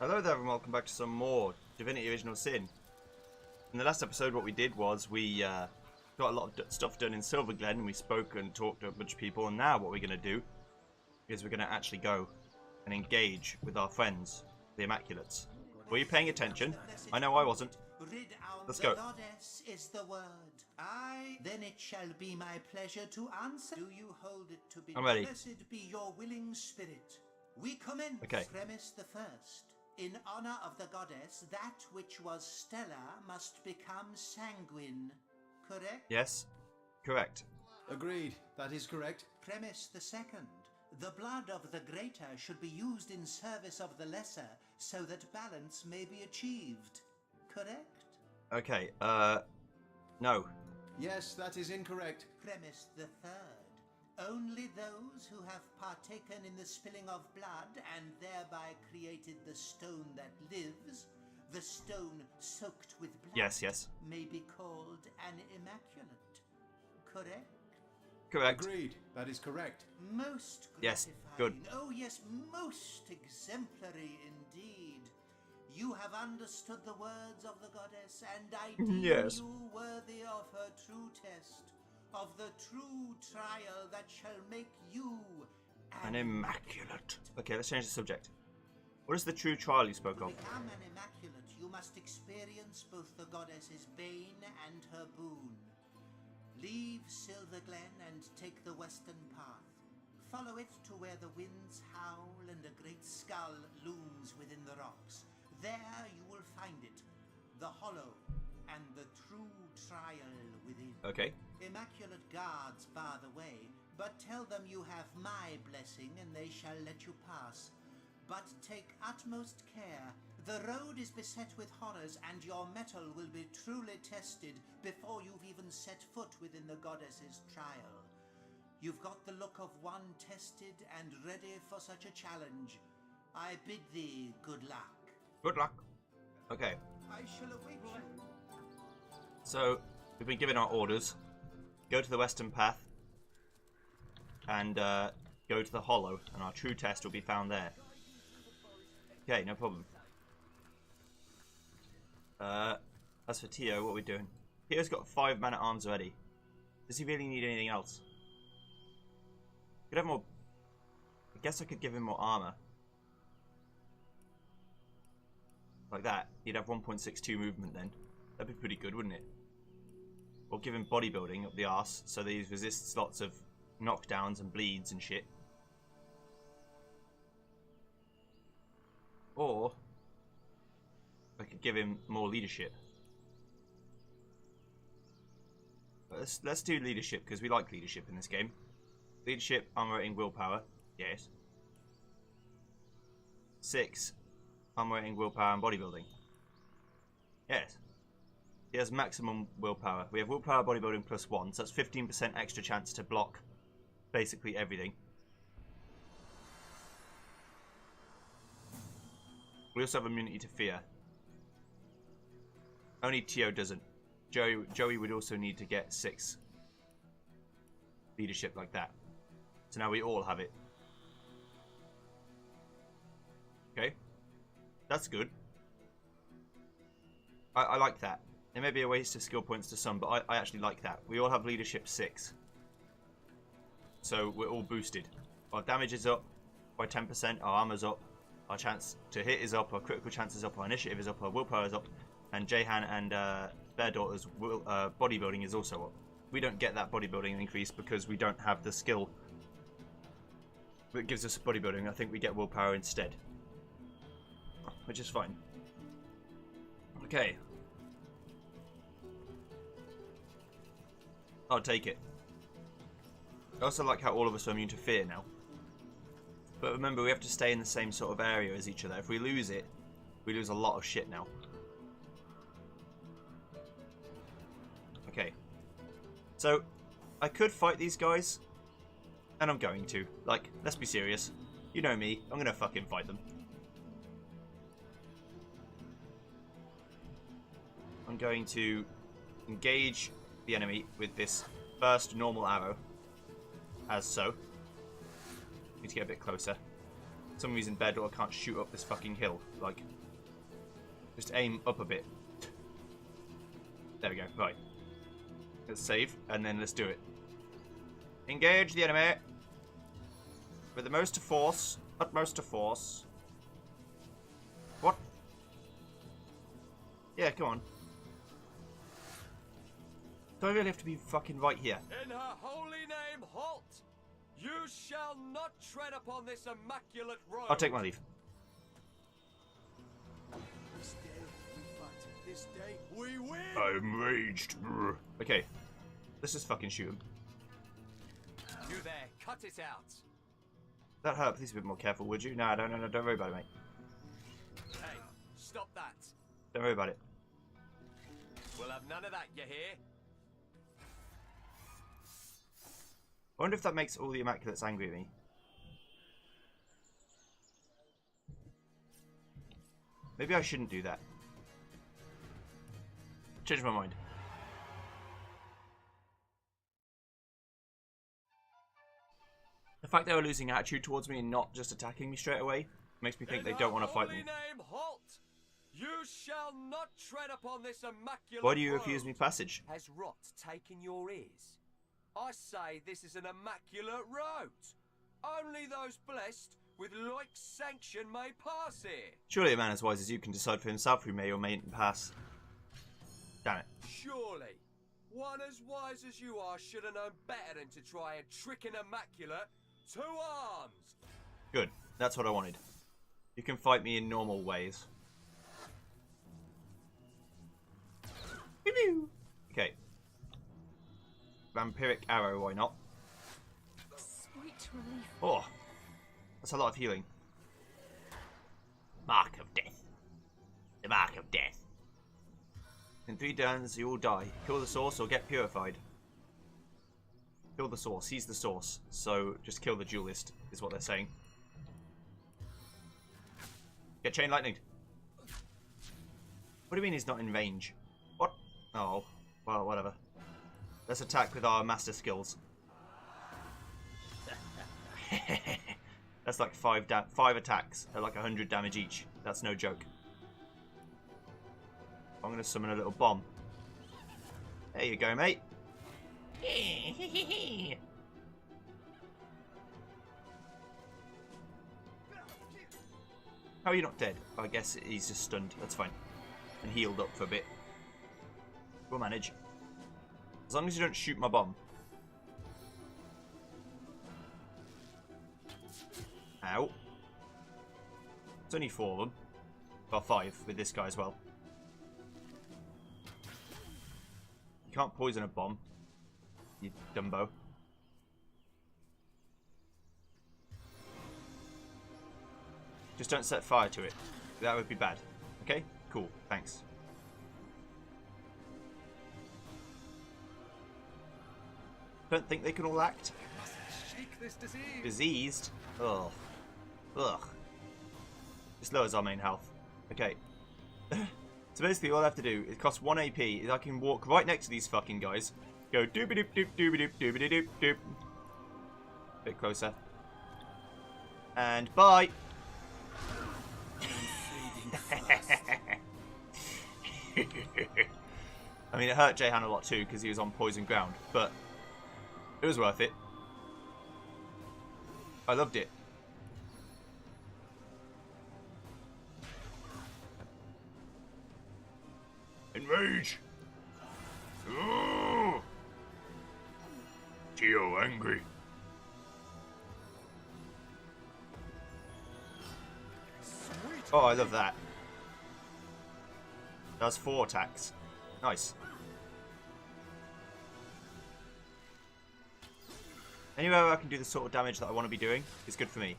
Hello there and welcome back to some more Divinity Original Sin. In the last episode what we did was we got a lot of stuff done in Silverglen and we spoke and talked to a bunch of people, and now what we're going to do is we're going to actually go and engage with our friends, the Immaculates. Were you paying attention? I know I wasn't. Let's go. The goddess is the word. Aye, then it shall be my pleasure to answer. Do you hold it to be? I'm ready. Blessed be your willing spirit. We commence premise the first. In honor of the goddess, that which was stellar must become sanguine. Correct? Yes, correct. Agreed. That is correct. Premise the second. The blood of the greater should be used in service of the lesser, so that balance may be achieved. Correct? Okay, no. Yes, that is incorrect. Premise the third. Only those who have partaken in the spilling of blood and thereby created the stone that lives, the stone soaked with blood, Yes. may be called an immaculate. Correct? Correct. Agreed. That is correct. Most gratifying. Yes, good. Oh yes, most exemplary indeed. You have understood the words of the goddess, and I deem Yes. you worthy of her true test, of the true trial that shall make you An Immaculate. Okay, let's change the subject. What is the true trial you spoke To of? become an immaculate, you must experience both the goddess's bane and her boon. Leave Silverglen and take the western path. Follow it to where the winds howl and a great skull looms within the rocks. There you will find it, the hollow and the true trial within. Okay. Immaculate guards bar the way, but tell them you have my blessing and they shall let you pass. But take utmost care. The road is beset with horrors, and your mettle will be truly tested before you've even set foot within the goddess's trial. You've got the look of one tested and ready for such a challenge. I bid thee good luck. Good luck. Okay, I shall await you. so we've been given our orders. Go to the western path and go to the hollow, and our true test will be found there. Okay, no problem. As for Tio, what are we doing? Tio's got 5 man-at-arms already. Does he really need anything else? Could have more. I guess I could give him more armor. Like that. He'd have 1.62 movement then. That'd be pretty good, wouldn't it? Or give him bodybuilding up the arse, so that he resists lots of knockdowns and bleeds and shit. Or I could give him more leadership. But let's do leadership, because we like leadership in this game. Leadership, armor rating, willpower. Yes. 6. Armor rating, willpower, and bodybuilding. Yes. He has maximum willpower. We have willpower, bodybuilding +1, so that's 15% extra chance to block basically everything. We also have immunity to fear. Only Tio doesn't. Joey would also need to get 6 leadership like that. So now we all have it. Okay. That's good. I like that. There may be a waste of skill points to some, but I actually like that. We all have leadership 6. So we're all boosted. Our damage is up by 10%, our armor's up, our chance to hit is up, our critical chance is up, our initiative is up, our willpower is up, and Jahan and their daughter's bodybuilding is also up. We don't get that bodybuilding increase because we don't have the skill that gives us bodybuilding. I think we get willpower instead, which is fine. Okay. I'll take it. I also like how all of us are immune to fear now. But remember, we have to stay in the same sort of area as each other. If we lose it, we lose a lot of shit now. Okay. So, I could fight these guys. And I'm going to. Like, let's be serious. You know me. I'm gonna fucking fight them. I'm going to engage the enemy with this first normal arrow. As so. Need to get a bit closer. some reason bed or I can't shoot up this fucking hill. Like, just aim up a bit. There we go. Right. Let's save, and then let's do it. Engage the enemy. With the most force. Utmost of force. What? Yeah, come on. Do I really have to be fucking right here? In her holy name, halt! You shall not tread upon this immaculate road. I'll take my leave. This day we fight. This day we win. I'm raged. Okay. Let's just fucking shoot him. You there, cut it out. That hurt. Please be a bit more careful, would you? Nah, no, don't worry about it, mate. Hey, stop that. Don't worry about it. We'll have none of that, you hear? I wonder if that makes all the Immaculates angry at me. Maybe I shouldn't do that. Change my mind. The fact they were losing attitude towards me and not just attacking me straight away makes me think they don't want to fight me. Name, halt! You shall not tread upon this immaculate Why do you road. refuse me passage? Has rot taken your ears? I say this is an immaculate road. Only those blessed with like sanction may pass here. Surely a man as wise as you can decide for himself who may or mayn't pass. Damn it. Surely, one as wise as you are should have known better than to try and trick an immaculate to arms. Good. That's what I wanted. You can fight me in normal ways. Okay. Vampiric arrow, why not? Sweet relief. Oh, that's a lot of healing. Mark of death. The mark of death. In 3 turns, you all die. Kill the source or get purified. Kill the source. He's the source. So just kill the duelist, is what they're saying. Get chain lightning. What do you mean he's not in range? What? Oh, well, whatever. Let's attack with our master skills. That's like 5 attacks at like 100 damage each. That's no joke. I'm going to summon a little bomb. There you go, mate. How are you not dead? I guess he's just stunned. That's fine. And healed up for a bit. We'll manage. As long as you don't shoot my bomb. Ow. It's only 4 of them. Well, 5 with this guy as well. You can't poison a bomb. You dumbo. Just don't set fire to it. That would be bad. Okay? Cool. Thanks. Don't think they can all act. Shake this disease. Diseased? Ugh. Ugh. This lowers our main health. Okay. So basically all I have to do, it costs 1 AP, is I can walk right next to these fucking guys. Go doobie doop doop doobie doop doobie doop doop. Bit closer. And bye! I mean, it hurt Jehan a lot too because he was on poison ground, but it was worth it. I loved it. Enrage! Ooh! Tio angry. Oh, I love that. Does 4 attacks. Nice. Anywhere where I can do the sort of damage that I want to be doing is good for me.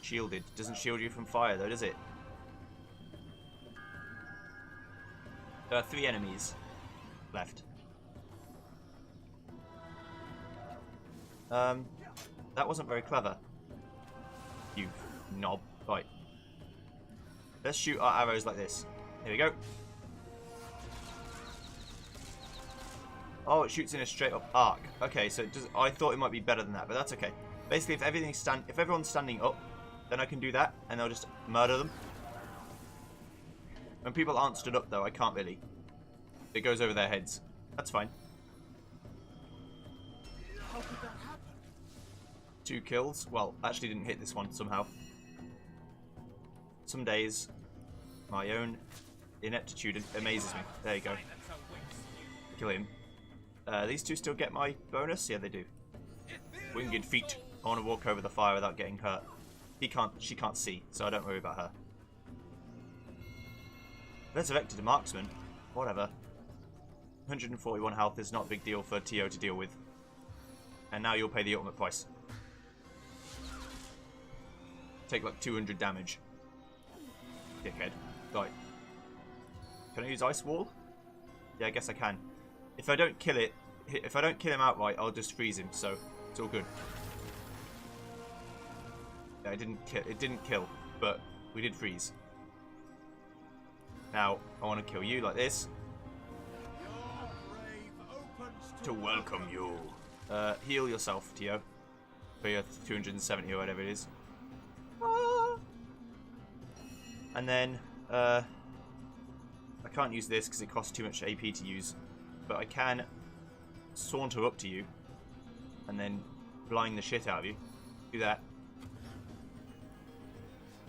Shielded. Doesn't shield you from fire though, does it? There are 3 enemies left. That wasn't very clever. You knob. Right. Let's shoot our arrows like this. Here we go. Oh, it shoots in a straight up arc. Okay, so it does, I thought it might be better than that, but that's okay. Basically, if everyone's standing up, then I can do that, and they'll just murder them. When people aren't stood up, though, I can't really. It goes over their heads. That's fine. How could that happen? 2 kills. Well, actually didn't hit this one somehow. Some days, my own ineptitude amazes me. There you go. Kill him. These 2 still get my bonus? Yeah, they do. Winged feet. I want to walk over the fire without getting hurt. She can't see, so I don't worry about her. Resurrected a marksman. Whatever. 141 health is not a big deal for Tio to deal with. And now you'll pay the ultimate price. Take like 200 damage. Dickhead. Right. Can I use Ice Wall? Yeah, I guess I can. If I don't kill it, if I don't kill him outright, I'll just freeze him, so it's all good. Yeah, it didn't kill, but we did freeze. Now, I want to kill you like this. To welcome you. Heal yourself, Tio. For your 270 or whatever it is. And then, I can't use this because it costs too much AP to use. But I can saunter up to you and then blind the shit out of you. Do that.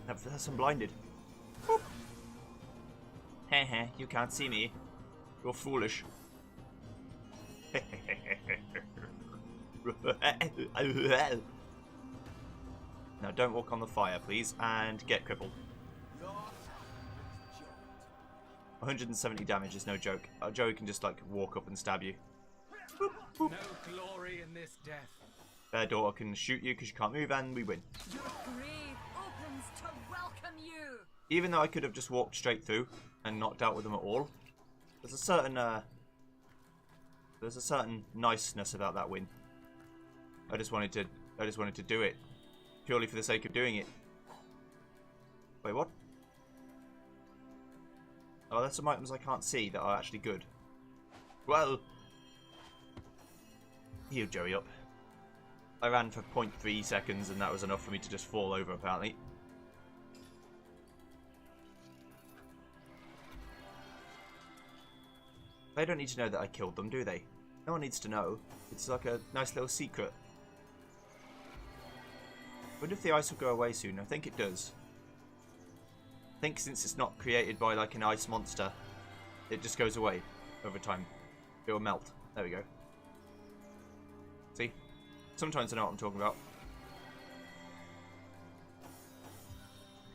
That's I'm blinded. Heh, you can't see me. You're foolish. Now don't walk on the fire, please, and get crippled. 170 damage is no joke. Joey can just like walk up and stab you. No glory in this death. Their daughter can shoot you because you can't move, and we win. Your grave opens to welcome you. Even though I could have just walked straight through and not dealt with them at all, there's a certain niceness about that win. I just wanted to do it purely for the sake of doing it. Wait, what? Oh, there's some items I can't see that are actually good. Well, heal Joey up. I ran for 0.3 seconds and that was enough for me to just fall over, apparently. They don't need to know that I killed them, do they? No one needs to know. It's like a nice little secret. I wonder if the ice will go away soon. I think it does. I think since it's not created by like an ice monster, it just goes away over time. It will melt. There we go. See? Sometimes I know what I'm talking about.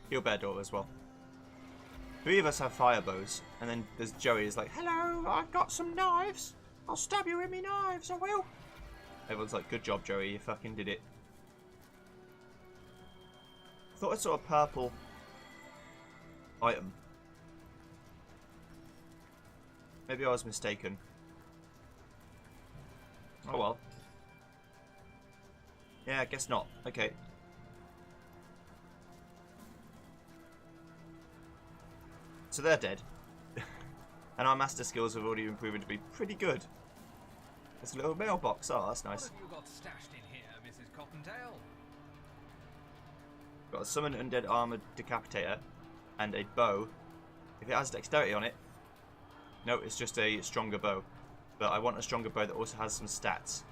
Heal Bear Door as well. 3 of us have fire bows, and then there's Joey is like, hello, I've got some knives. I'll stab you with me knives, I will. Everyone's like, good job, Joey, you fucking did it. I thought I saw a purple item. Maybe I was mistaken. Oh well. Yeah, I guess not. Okay. So they're dead. And our master skills have already been proven to be pretty good. There's a little mailbox. Oh, that's nice. What have you got stashed in here, Mrs. Cottontail? Got a summon undead armored decapitator and a bow. If it has dexterity on it, no, it's just a stronger bow. But I want a stronger bow that also has some stats.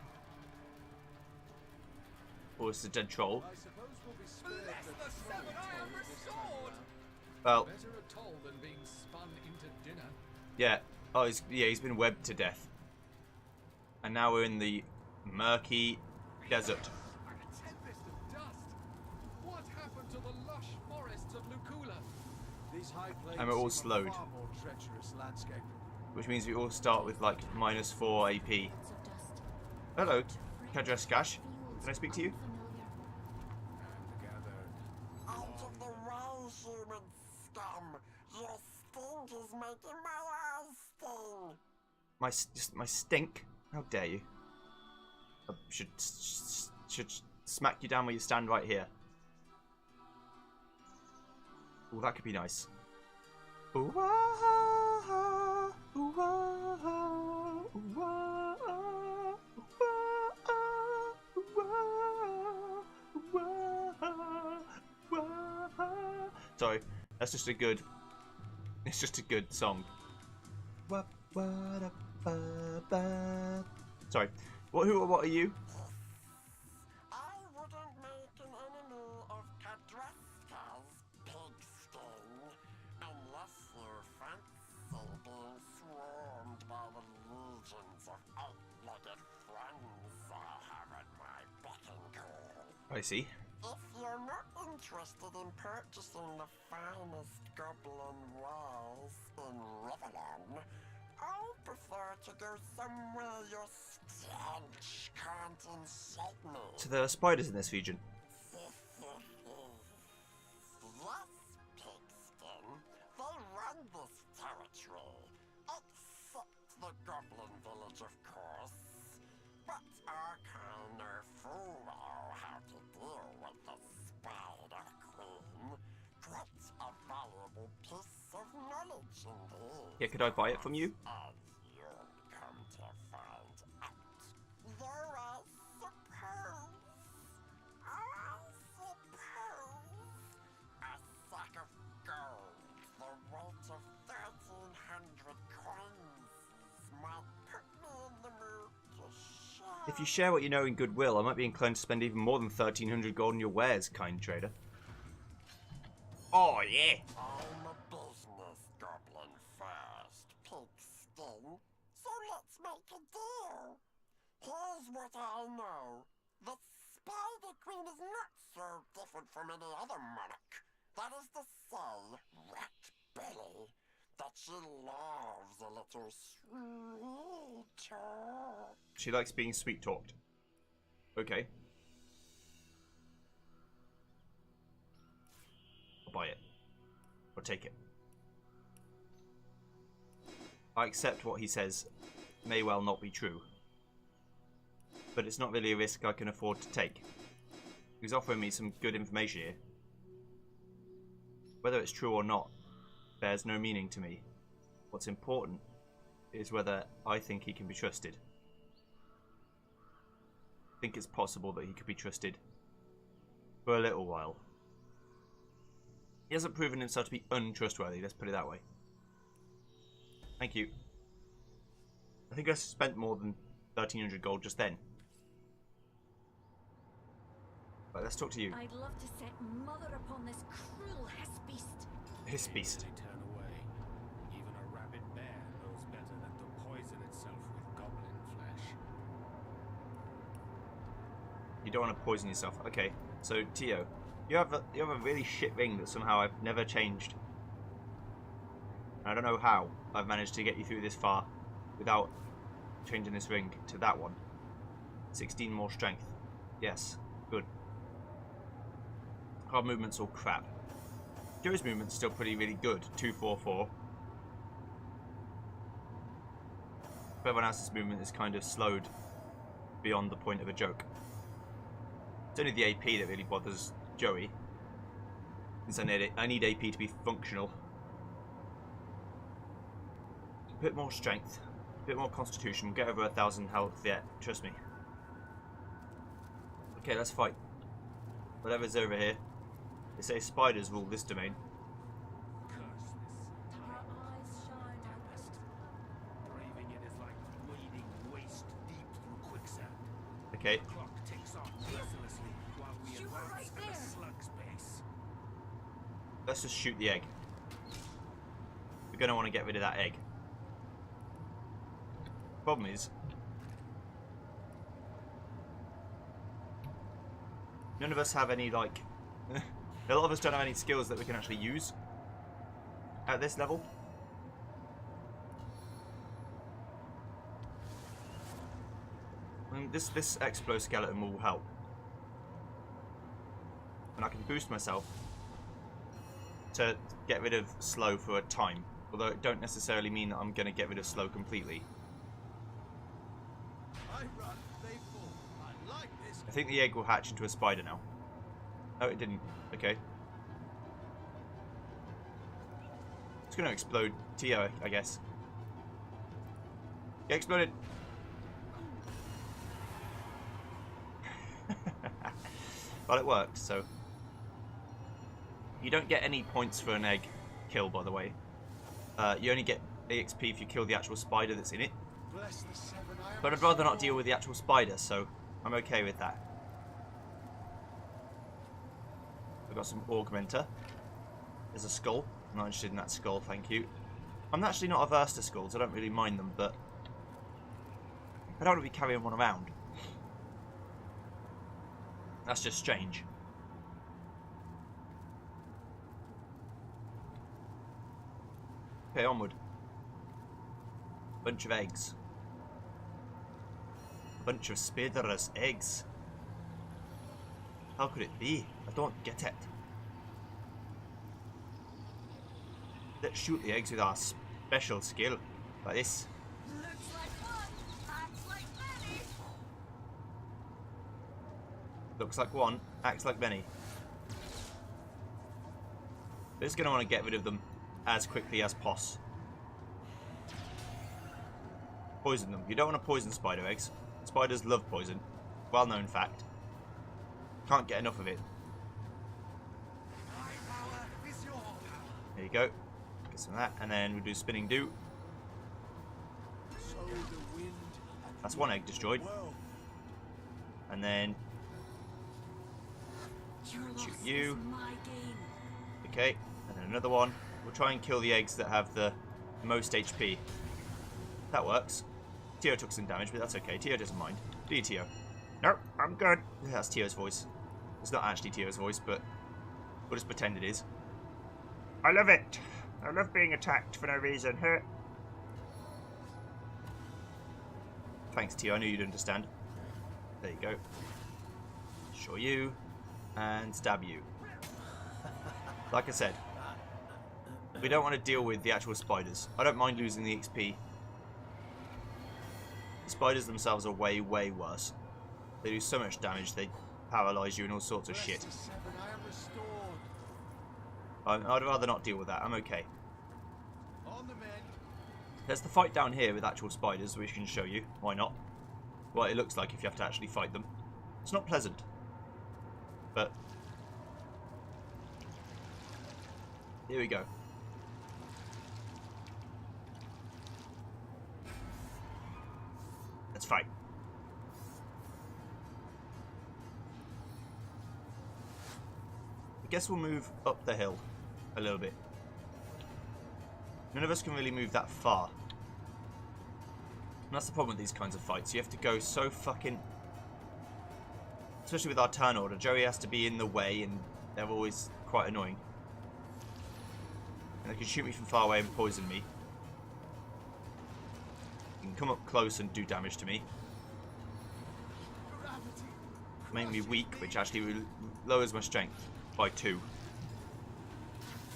Or it's a dead troll. I suppose we'll be spared Bless the the seven I am restored! Well, Better a toll than being spun into dinner. yeah. Oh, he's been webbed to death. And now we're in the murky desert. A tempest of dust. What happened to the lush forests of Lucula? These high plains And we're all seem a slowed. far more treacherous landscape. Which means we all start with like -4 AP. Hello, Kadra Skash. Can I speak to you? And gathered. Out of the way, human scum! Your stink is making my eyes sting! My stink? How dare you? I should smack you down where you stand right here. Oh, that could be nice. Ooh, ah, ooh, ah, ooh, ah, ooh, ah, ooh, ah. Sorry, that's just a good. It's just a good song. Sorry. What? Who or what are you? I wouldn't make an enemy of Kadraska's pigskin unless you fancy being swarmed by the legions of eight-legged friends I have at my beck and call. I see. If you're not interested in purchasing the finest goblin wares in Riverland, I prefer to go somewhere your stench can't insult me. So there are spiders in this region. Yes, Pigskin. They run this territory. Except the goblin village, of course. But I can no fool how to deal with the Spider Queen. Quite a valuable piece of knowledge indeed. Yeah, could I buy it from you? As you'll come to find out. Though I suppose a sack of gold, the weight of 1,300 coins, might put me in the mood to share. If you share what you know in goodwill, I might be inclined to spend even more than 1,300 gold on your wares, kind trader. Oh, yeah. I'm a business goblin first, Pigskin. So let's make a deal. Here's what I know. The Spider Queen is not so different from any other monarch. That is to say, Rat Belly, that she loves a little sweet talk. She likes being sweet-talked. Okay. I'll buy it. Or take it. I accept what he says may well not be true. But it's not really a risk I can afford to take. He's offering me some good information here. Whether it's true or not bears no meaning to me. What's important is whether I think he can be trusted. I think it's possible that he could be trusted for a little while. He hasn't proven himself to be untrustworthy, let's put it that way. Thank you. I think I spent more than 1,300 gold just then. Right, let's talk to you. I'd love to set mother upon this cruel hiss-beast. His beast. They turn away. Even a rabid bear knows better than to poison itself with goblin flesh. You don't want to poison yourself. Okay, so Tio, you have a really shit ring that somehow I've never changed. I don't know how I've managed to get you through this far without changing this ring to that one. 16 more strength. Yes, good. Our movement's all crap. Joe's movement's still really good. 244. But everyone else's movement is kind of slowed beyond the point of a joke. It's only the AP that really bothers Joey. Since I need AP to be functional. A bit more strength, a bit more constitution, get over 1,000 health yet, trust me. Okay, let's fight. Whatever's over here. They say spiders rule this domain. Curse this Her eyes shine tempest. Braving it is like wading waist deep through quicksand. Okay, The clock ticks on mercilessly while we You were advance right at a there. slug's pace. let's just shoot the egg. We're going to want to get rid of that egg. Problem is, none of us have any, like, a lot of us don't have any skills that we can actually use at this level. I mean, this exoskeleton will help. And I can boost myself to get rid of slow for a time. Although it don't necessarily mean that I'm going to get rid of slow completely. I run, they fall. I like this. I think the egg will hatch into a spider now. Oh, it didn't. Okay. It's going to explode Tio, I guess. It exploded. Well, it worked, so. You don't get any points for an egg kill, by the way. You only get EXP if you kill the actual spider that's in it. Bless the seven, I am But I'd rather not deal with the actual spider, so I'm okay with that. We've got some augmenter. There's a skull. I'm not interested in that skull, thank you. I'm actually not averse to skulls. I don't really mind them, but I don't want to be carrying one around. That's just strange. Okay, onward. Bunch of eggs. Bunch of spiderous eggs. How could it be? I don't get it. Let's shoot the eggs with our special skill. Like this. Looks like one, acts like many. Looks like one, acts like many. We're just going to want to get rid of them as quickly as possible. Poison them. You don't want to poison spider eggs. Spiders love poison. Well known fact. Can't get enough of it. my power is your power. There you go. Get some of that. And then we'll do spinning do. So the wind and That's one egg destroyed. world. And then, Your loss Shoot you. is my gain. okay. And then another one. We'll try and kill the eggs that have the most HP. That works. Tio took some damage, but that's okay. Tio doesn't mind. Do you, Tio? No, I'm good. Yeah, that's Tio's voice. It's not actually Tio's voice, but we'll just pretend it is. I love it. I love being attacked for no reason. Thanks, Tio. I knew you'd understand. There you go. Show you. And stab you. Like I said, we don't want to deal with the actual spiders. I don't mind losing the XP. The spiders themselves are way, way worse. They do so much damage, they paralyze you and all sorts of Bless shit. the seven, I am restored. I'd rather not deal with that. I'm okay. On the men. There's the fight down here with actual spiders, which I can show you. Why not? What it looks like if you have to actually fight them. It's not pleasant. But here we go. Let's fight. I guess we'll move up the hill a little bit. None of us can really move that far. And that's the problem with these kinds of fights. You have to go so fucking... Especially with our turn order. Joey has to be in the way and they're always quite annoying. And they can shoot me from far away and poison me. You can come up close and do damage to me. Gravity. Make me weak, which actually lowers my strength by 2.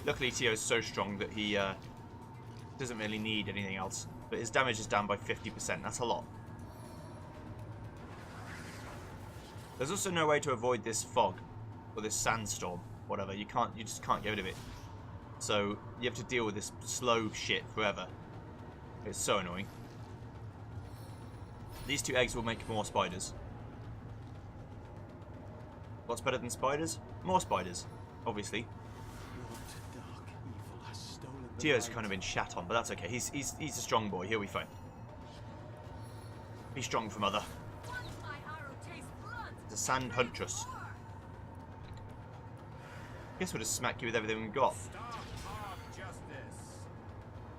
Luckily Tio's so strong that he doesn't really need anything else. But his damage is down by 50%. That's a lot. There's also no way to avoid this fog or this sandstorm, whatever. You just can't get rid of it. So you have to deal with this slow shit forever. It's so annoying. These 2 eggs will make more spiders. What's better than spiders? More spiders, obviously. What dark evil has stolen the Tio's light? kind of been shat on, but that's okay. He's a strong boy. He'll be fine. Be strong for mother. Once my arrow tastes blood. The sand huntress. Guess we'll just smack you with everything we've got. Stop hard justice.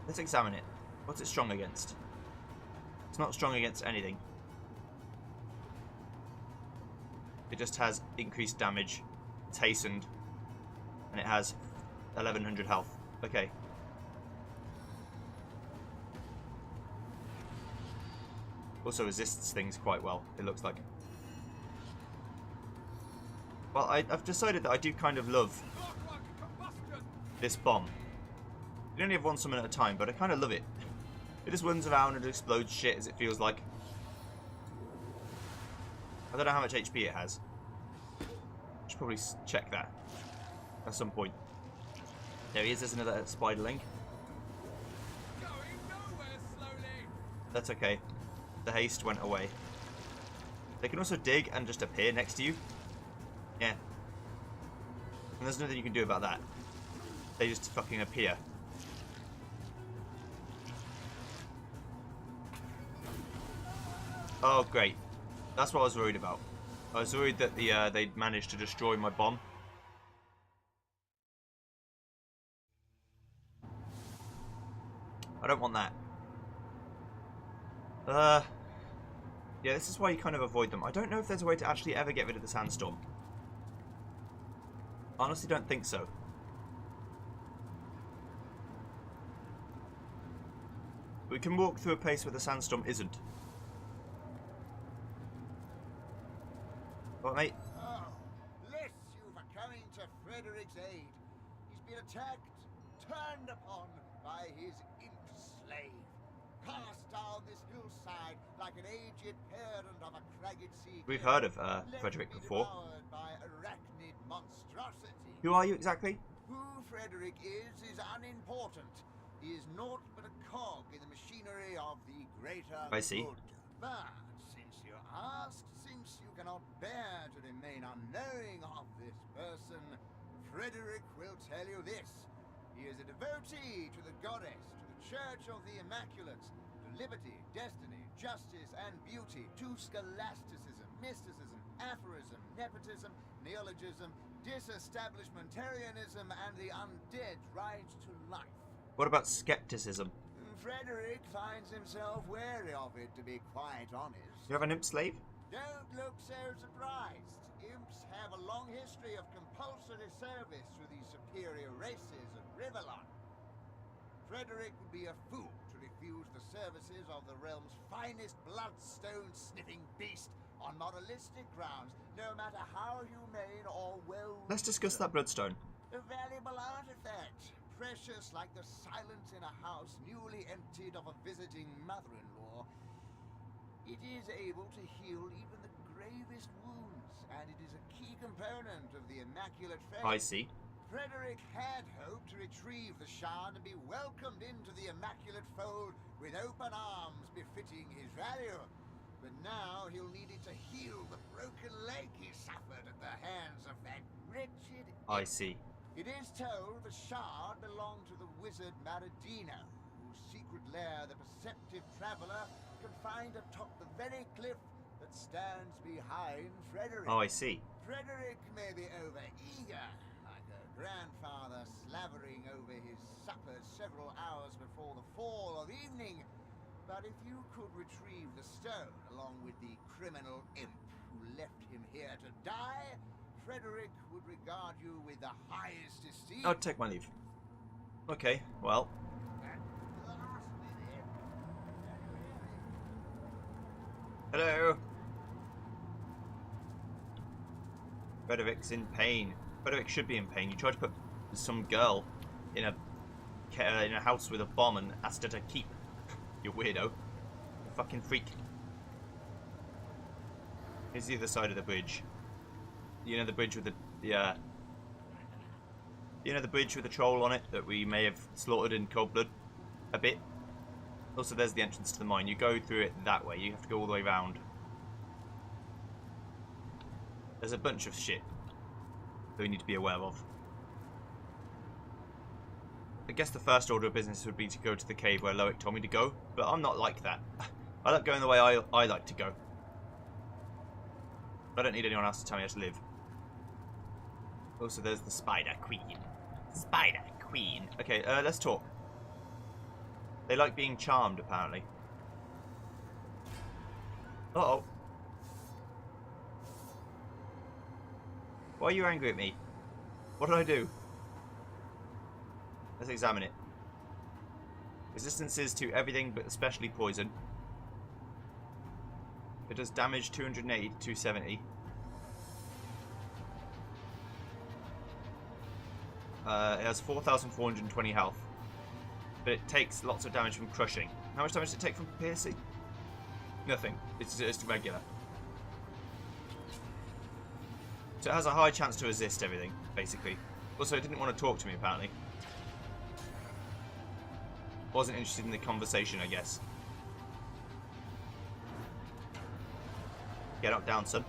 Let's examine it. What's it strong against? It's not strong against anything. It just has increased damage. It's hastened. And it has 1100 health. Okay. Also resists things quite well, it looks like. Well, I've decided that I do kind of love Clockwork combustion. this bomb. You only have one summon at a time, but I kind of love it. It just runs around and explodes shit as it feels like. I don't know how much HP it has. Should probably check that at some point. There he is, there's another spiderling. Going nowhere slowly. That's okay. The haste went away. They can also dig and just appear next to you. Yeah. And there's nothing you can do about that. They just fucking appear. Oh, great. That's what I was worried about. I was worried that they'd managed to destroy my bomb. I don't want that. Yeah, this is why you kind of avoid them. I don't know if there's a way to actually ever get rid of the Sandstorm. I honestly don't think so. We can walk through a place where the Sandstorm isn't. What, mate? Oh, bless you for coming to Frederick's aid. He's been attacked, turned upon by his imp slave, cast down this hillside like an aged parent of a cragged sea. We've heard of Frederick before. By arachnid monstrosity. Who are you exactly? Who Frederick is unimportant. He is naught but a cog in the machinery of the greater I see. good. But since you asked, since you cannot bear to remain unknowing of this person, Frederick will tell you this. He is a devotee to the goddess, to the Church of the Immaculate, to liberty, destiny, justice, and beauty, to scholasticism, mysticism, aphorism, nepotism, neologism, disestablishmentarianism, and the undead right to life. What about skepticism? Frederick finds himself wary of it, to be quite honest. You have an imp slave? Don't look so surprised. Imps have a long history of compulsory service to the superior races of Rivellon. Frederick would be a fool to refuse the services of the realm's finest bloodstone-sniffing beast on moralistic grounds, no matter how humane or well... Let's discuss that bloodstone. A valuable artifact, precious like the silence in a house newly emptied of a visiting mother-in-law. It is able to heal even the gravest wounds, and it is a key component of the Immaculate Faith. I see. Frederick had hoped to retrieve the shard and be welcomed into the Immaculate Fold with open arms befitting his value. But now he'll need it to heal the broken leg he suffered at the hands of that wretched... I see. It is told the shard belonged to the wizard Maradino, whose secret lair the perceptive traveler can find atop the very cliff that stands behind Frederick. Oh, I see. Frederick may be over-eager, like a grandfather slavering over his supper several hours before the fall of evening. But if you could retrieve the stone along with the criminal imp who left him here to die, Frederick would regard you with the highest esteem. I'll take my leave. Okay, well. Hello. Frederick's in pain. Frederick should be in pain. You tried to put some girl in a house with a bomb and asked her to keep. You weirdo. You fucking freak. Here's the other side of the bridge. You know the bridge with the you know the bridge with the troll on it that we may have slaughtered in cold blood a bit. Also, there's the entrance to the mine. You go through it that way. You have to go all the way around. There's a bunch of shit that we need to be aware of. I guess the first order of business would be to go to the cave where Loic told me to go, but I'm not like that. I like going the way I like to go. I don't need anyone else to tell me how to live. Also, there's the Spider Queen. Spider Queen. Okay, let's talk. They like being charmed, apparently. Uh-oh. Why are you angry at me? What did I do? Let's examine it. Resistances to everything but especially poison. It does damage 280 to 270. It has 4,420 health. But it takes lots of damage from crushing. How much damage does it take from piercing? Nothing. It's just regular. So it has a high chance to resist everything, basically. Also, it didn't want to talk to me, apparently. Wasn't interested in the conversation, I guess. Get up, down, son.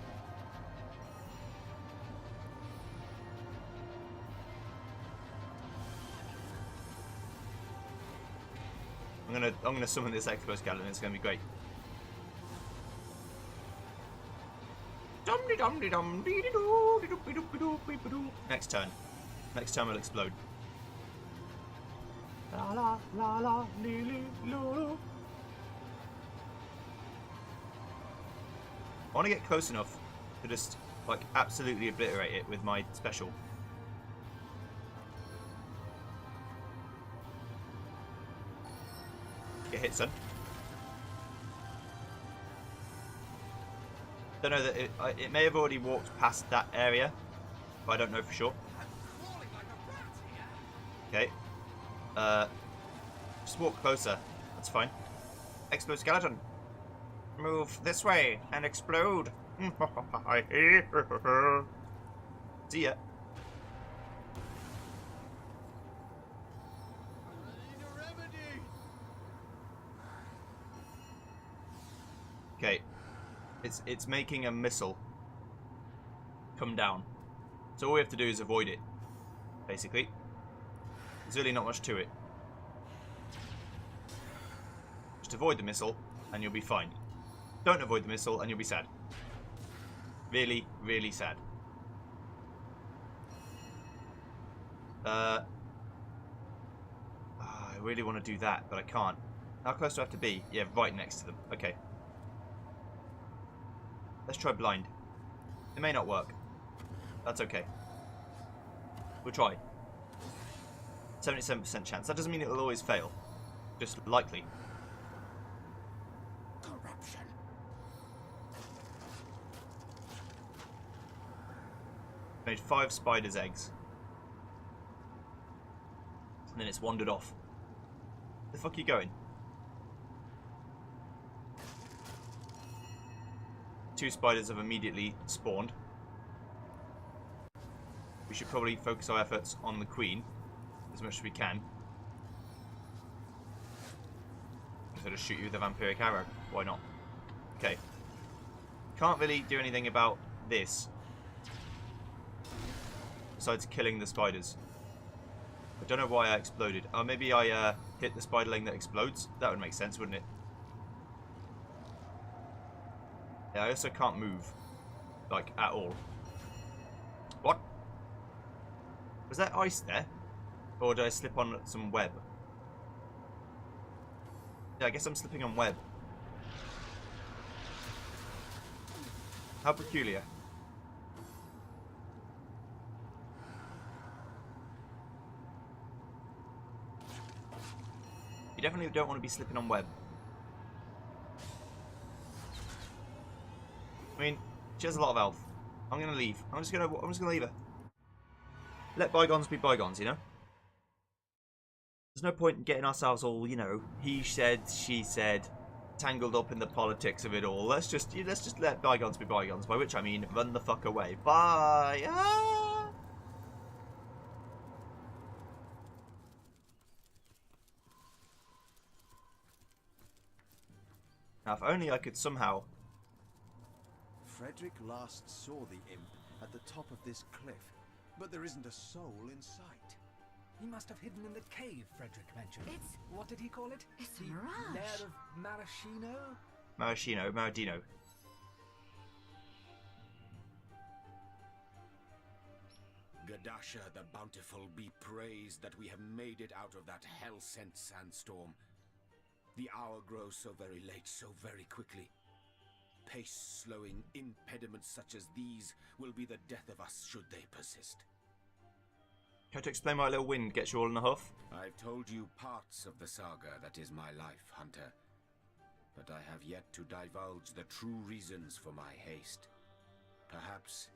I'm gonna summon this exoskeleton. It's gonna be great. Next turn. Next turn will explode. La la la la li, li, lo. I want to get close enough to just like absolutely obliterate it with my special. Get hit, son. Don't know that it may have already walked past that area, but I don't know for sure. Okay. Just walk closer. That's fine. Explode skeleton. Move this way and explode. See ya. Okay. It's making a missile come down. So all we have to do is avoid it, basically. There's really not much to it. Just avoid the missile and you'll be fine. Don't avoid the missile and you'll be sad. Really, really sad. I really want to do that, but I can't. How close do I have to be? Yeah, right next to them. Okay. Let's try blind. It may not work. That's okay. We'll try. 77% chance. That doesn't mean it will always fail. Just likely. Corruption. Made 5 spider's eggs. And then it's wandered off. Where the fuck are you going? 2 spiders have immediately spawned. We should probably focus our efforts on the queen as much as we can. Instead of shoot you with a vampiric arrow. Why not? Okay. Can't really do anything about this. Besides killing the spiders. I don't know why I exploded. Oh, maybe I hit the spiderling that explodes? That would make sense, wouldn't it? Yeah, I also can't move. Like, at all. What? Was that ice there? Or did I slip on some web? Yeah, I guess I'm slipping on web. How peculiar. You definitely don't want to be slipping on web. I mean, she has a lot of health. I'm gonna leave. I'm just gonna leave her. Let bygones be bygones, you know? There's no point in getting ourselves all, you know, he said, she said, tangled up in the politics of it all. Let's just let bygones be bygones, by which I mean run the fuck away. Bye. Ah! Now, if only I could somehow... Frederick last saw the imp at the top of this cliff, but there isn't a soul in sight. He must have hidden in the cave Frederick mentioned. It's... What did he call it? It's a the mirage. Lair of Maraschino? Maradino. Gadasha the Bountiful be praised that we have made it out of that hell-sent sandstorm. The hour grows so very late, so very quickly. Pace-slowing impediments such as these will be the death of us should they persist. Try to explain why a little wind gets you all in a huff. I've told you parts of the saga that is my life, Hunter. But I have yet to divulge the true reasons for my haste. Perhaps,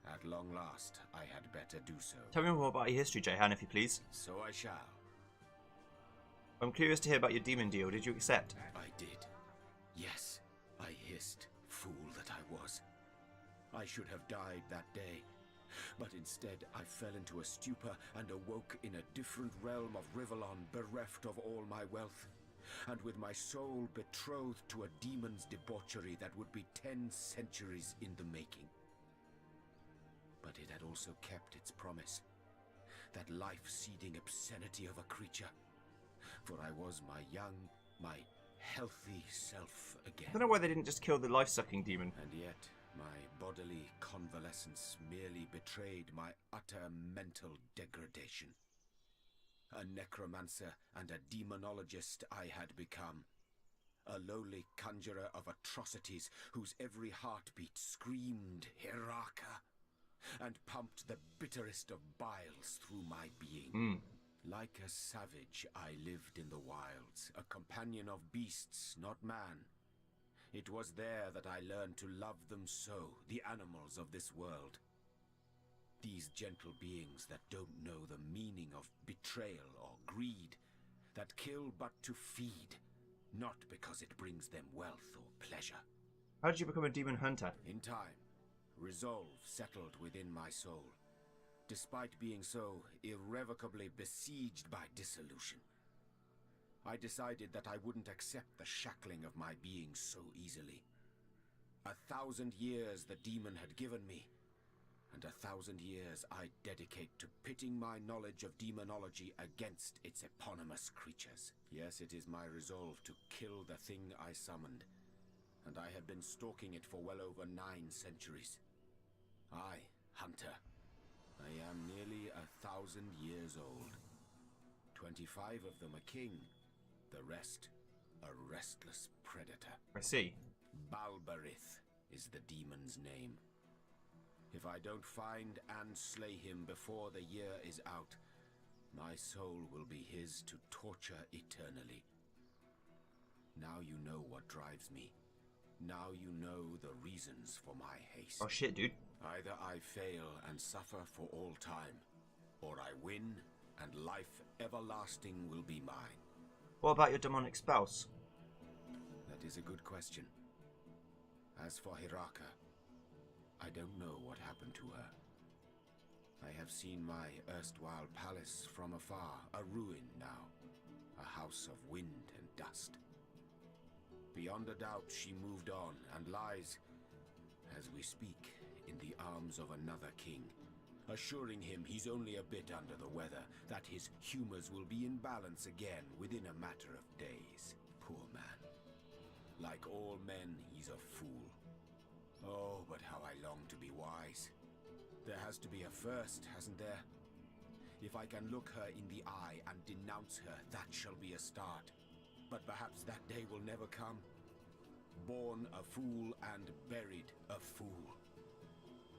at long last, I had better do so. Tell me more about your history, Jehan, if you please. So I shall. I'm curious to hear about your demon deal. Did you accept? I did. Yes, I hissed. Fool that I was. I should have died that day. But instead, I fell into a stupor and awoke in a different realm of Rivellon, bereft of all my wealth, and with my soul betrothed to a demon's debauchery that would be 10 centuries in the making. But it had also kept its promise. That life-seeding obscenity of a creature. for I was my young, my healthy self again. I don't know why they didn't just kill the life-sucking demon. And yet, my bodily convalescence merely betrayed my utter mental degradation. A necromancer and a demonologist I had become. A lowly conjurer of atrocities whose every heartbeat screamed Hiraka and pumped the bitterest of biles through my being. Like a savage, I lived in the wilds, a companion of beasts, not man. It was there that I learned to love them so, the animals of this world. These gentle beings that don't know the meaning of betrayal or greed, that kill but to feed, not because it brings them wealth or pleasure. How did you become a demon hunter? In time, resolve settled within my soul, despite being so irrevocably besieged by dissolution. I decided that I wouldn't accept the shackling of my being so easily. 1,000 years the demon had given me, and 1,000 years I dedicate to pitting my knowledge of demonology against its eponymous creatures. Yes, it is my resolve to kill the thing I summoned, and I have been stalking it for well over 9 centuries. I, Hunter, I am nearly 1,000 years old. 25 of them a king, the rest a restless predator. I see. Balberith is the demon's name. If I don't find and slay him before the year is out, my soul will be his to torture eternally. Now you know what drives me. Now you know the reasons for my haste. Oh shit, dude. Either I fail and suffer for all time, or I win and life everlasting will be mine. What about your demonic spouse? That is a good question. As for Hiraka, I don't know what happened to her. I have seen my erstwhile palace from afar, a ruin now, a house of wind and dust. Beyond a doubt, she moved on and lies, as we speak, in the arms of another king, assuring him he's only a bit under the weather, that his humors will be in balance again within a matter of days. Poor man. Like all men, he's a fool. Oh, but how I long to be wise. There has to be a first, hasn't there? If I can look her in the eye and denounce her, that shall be a start. But perhaps that day will never come. Born a fool and buried a fool.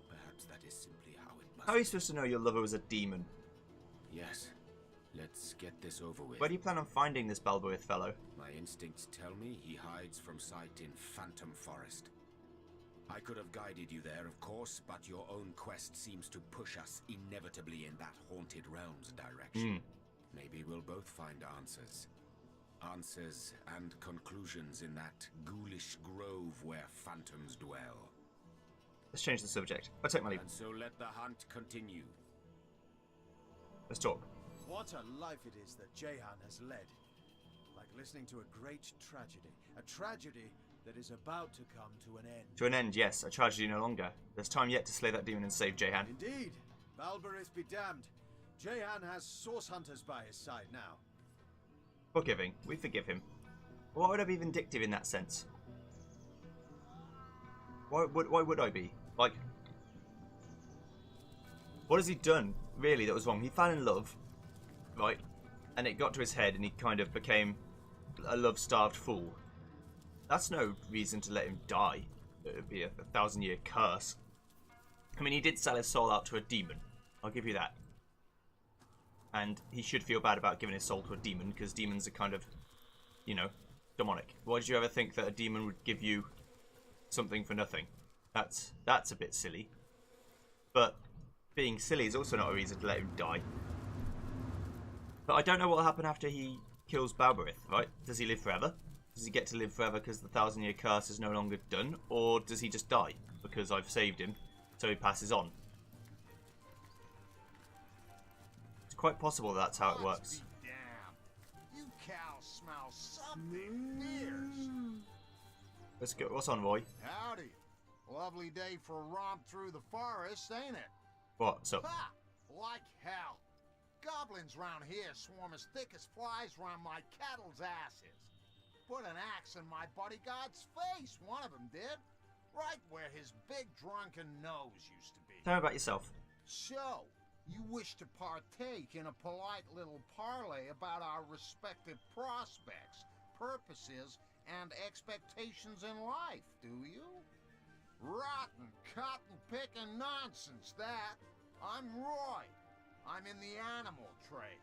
Perhaps that is simply how it must How are you supposed to know your lover was a demon? Yes. Let's get this over with. Where do you plan on finding this Balberith fellow? My instincts tell me he hides from sight in Phantom Forest. I could have guided you there, of course, but your own quest seems to push us inevitably in that haunted realms direction. Maybe we'll both find answers. Answers and conclusions in that ghoulish grove where phantoms dwell. Let's change the subject. I'll take my leave. And so let the hunt continue. Let's talk. What a life it is that Jehan has led. Like listening to a great tragedy. A tragedy that is about to come to an end. To an end, yes. A tragedy no longer. There's time yet to slay that demon and save Jehan. Indeed. Balberith be damned. Jehan has source hunters by his side now. Forgiving. We forgive him. Why would I be vindictive in that sense? Why would I be? Like, what has he done, really, that was wrong? He fell in love, right? And it got to his head and he kind of became a love-starved fool. That's no reason to let him die. It would be a 1,000-year curse. I mean, he did sell his soul out to a demon. I'll give you that. And he should feel bad about giving his soul to a demon, because demons are kind of, you know, demonic. Why did you ever think that a demon would give you something for nothing? That's a bit silly. But being silly is also not a reason to let him die. But I don't know what will happen after he kills Balberith, right? Does he live forever? Does he get to live forever because the 1,000-year curse is no longer done? Or does he just die because I've saved him, so he passes on? It's quite possible that's how it works. Be damned. You cows smell something fierce. Let's go. What's on, Roy? Howdy. Lovely day for a romp through the forest, ain't it? What's up? Ha! Like hell. Goblins round here swarm as thick as flies round my cattle's asses. Put an axe in my bodyguard's face, one of them did. Right where his big drunken nose used to be. Tell me about yourself. So, you wish to partake in a polite little parley about our respective prospects, purposes, and expectations in life, do you? Rotten, cotton-picking nonsense, that. I'm Roy. I'm in the animal trade.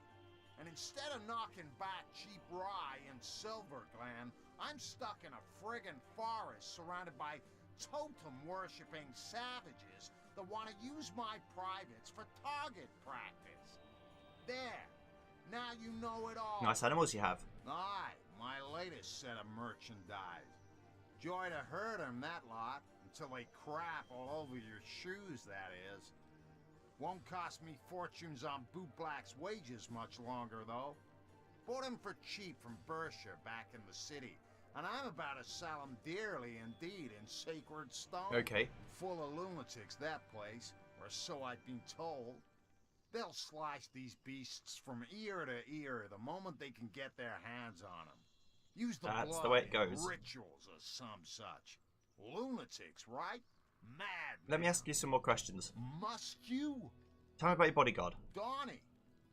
And instead of knocking back cheap rye in Silver Glen, I'm stuck in a friggin' forest surrounded by totem-worshipping savages that want to use my privates for target practice. There. Now you know it all. Nice animals you have. Aye, my latest set of merchandise. Joy to herd 'em, that lot, until they crap all over your shoes, that is. Won't cost me fortunes on bootblack's wages much longer, though. Bought 'em for cheap from Berkshire back in the city, and I'm about to sell 'em dearly indeed in sacred stone. Okay. Full of lunatics, that place, or so I've been told. They'll slice these beasts from ear to ear the moment they can get their hands on 'em. Use the That's blood the way it in goes. rituals or some such. Lunatics, right? Mad. Let me ask you some more questions. Must you? Tell me about your bodyguard. Donnie.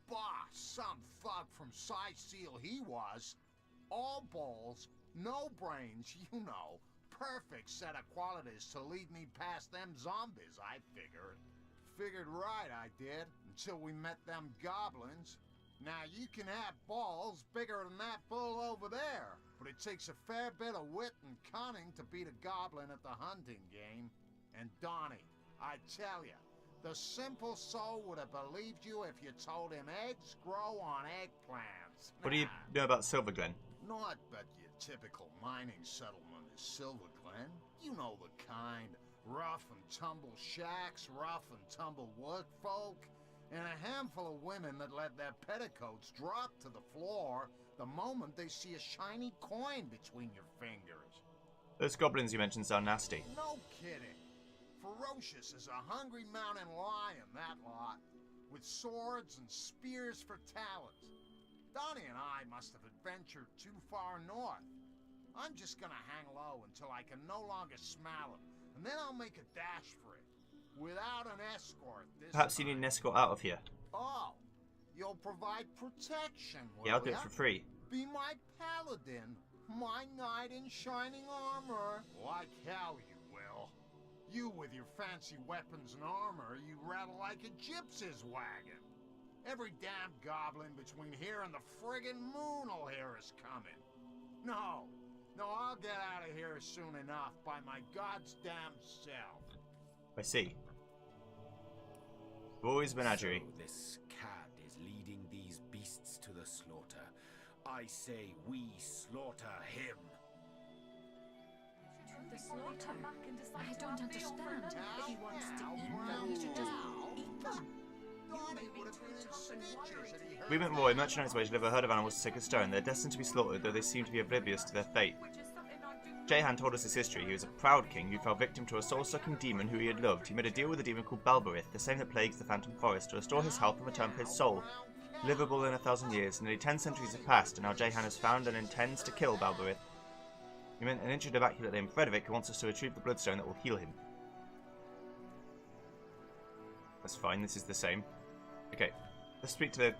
Bah, some thug from Seal he was. All balls, no brains, you know. Perfect set of qualities to lead me past them zombies, I figured. Figured right, I did, until we met them goblins. Now you can have balls bigger than that bull over there, but it takes a fair bit of wit and cunning to beat a goblin at the hunting game. And Donnie, I tell ya, the simple soul would have believed you if you told him eggs grow on eggplants. What do you know about Silver Glen? Not but your typical mining settlement is Silver Glen. You know the kind. Rough and tumble shacks, rough and tumble wood folk, and a handful of women that let their petticoats drop to the floor the moment they see a shiny coin between your fingers. Those goblins you mentioned sound nasty. No kidding. Ferocious as a hungry mountain lion, that lot, with swords and spears for talons. Donnie and I must have adventured too far north. I'm just gonna hang low until I can no longer smell him, and then I'll make a dash for it. Without an escort this Perhaps you need time. an escort out of here. Oh, you'll provide protection, will Yeah, I'll do it ya? for free. Be my paladin, my knight in shining armor. Like hell you will. You with your fancy weapons and armor, you rattle like a gypsy's wagon. Every damn goblin between here and the friggin' moon will hear us coming. No, I'll get out of here soon enough by my god's damn self. I see. Boys menagerie. So this cad is leading these beasts to the slaughter. I say we slaughter him. The slaughter? I don't understand. If he wants to eat them, he should just eat them. We met Roy, merchandise wage never heard of animals sick of stone. They're destined to be slaughtered, though they seem to be oblivious to their fate. Jehan told us his history. He was a proud king who fell victim to a soul-sucking demon who he had loved. He made a deal with a demon called Balberith, the same that plagues the Phantom Forest, to restore his health and return for his soul. Livable in 1,000 years, nearly 10 centuries have passed, and now Jehan has found and intends to kill Balberith. He meant an injured immaculate named Frederick who wants us to retrieve the bloodstone that will heal him. That's fine, this is the same. Okay, let's speak to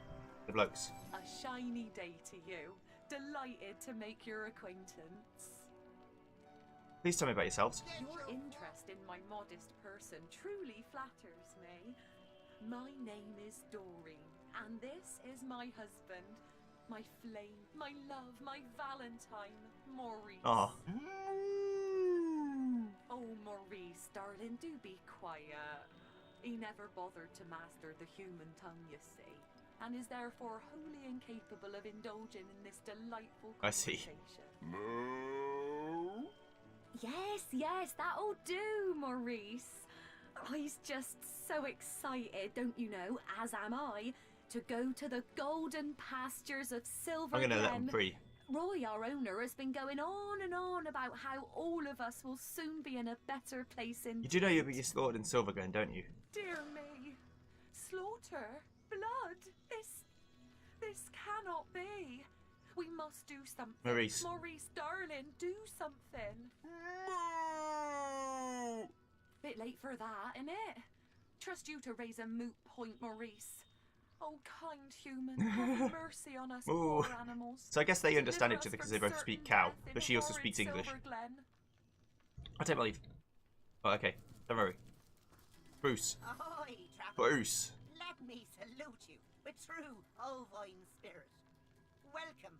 the blokes. A shiny day to you. Delighted to make your acquaintance. Please tell me about yourselves. Your interest in my modest person truly flatters me. My name is Doreen, and this is my husband, my flame, my love, my Valentine, Maurice. Ah. Oh, Maurice, darling, do be quiet. He never bothered to master the human tongue, you see, and is therefore wholly incapable of indulging in this delightful I see. conversation. Yes, that'll do, Maurice. He's just so excited, don't you know, as am I, to go to the golden pastures of Silver I'm gonna let him Glen. free. Roy, our owner, has been going on and on about how all of us will soon be in a better place in... You do know you'll be slaughtered in Silver Glen, don't you? Dear me. Slaughter? Blood? This This cannot be. We must do something. Maurice. Maurice, darling, do something. Bit late for that, innit? Trust you to raise a moot point, Maurice. Oh, kind human, have mercy on us Ooh. poor animals. So I guess they understand Deliver each other us because from they both certain speak cow, death in but she also horrid speaks English. Silver Glen. I take my leave. Oh, okay. Don't worry. Bruce. Ahoy, traveller. Bruce. Let me salute you with true ovine spirit. Welcome.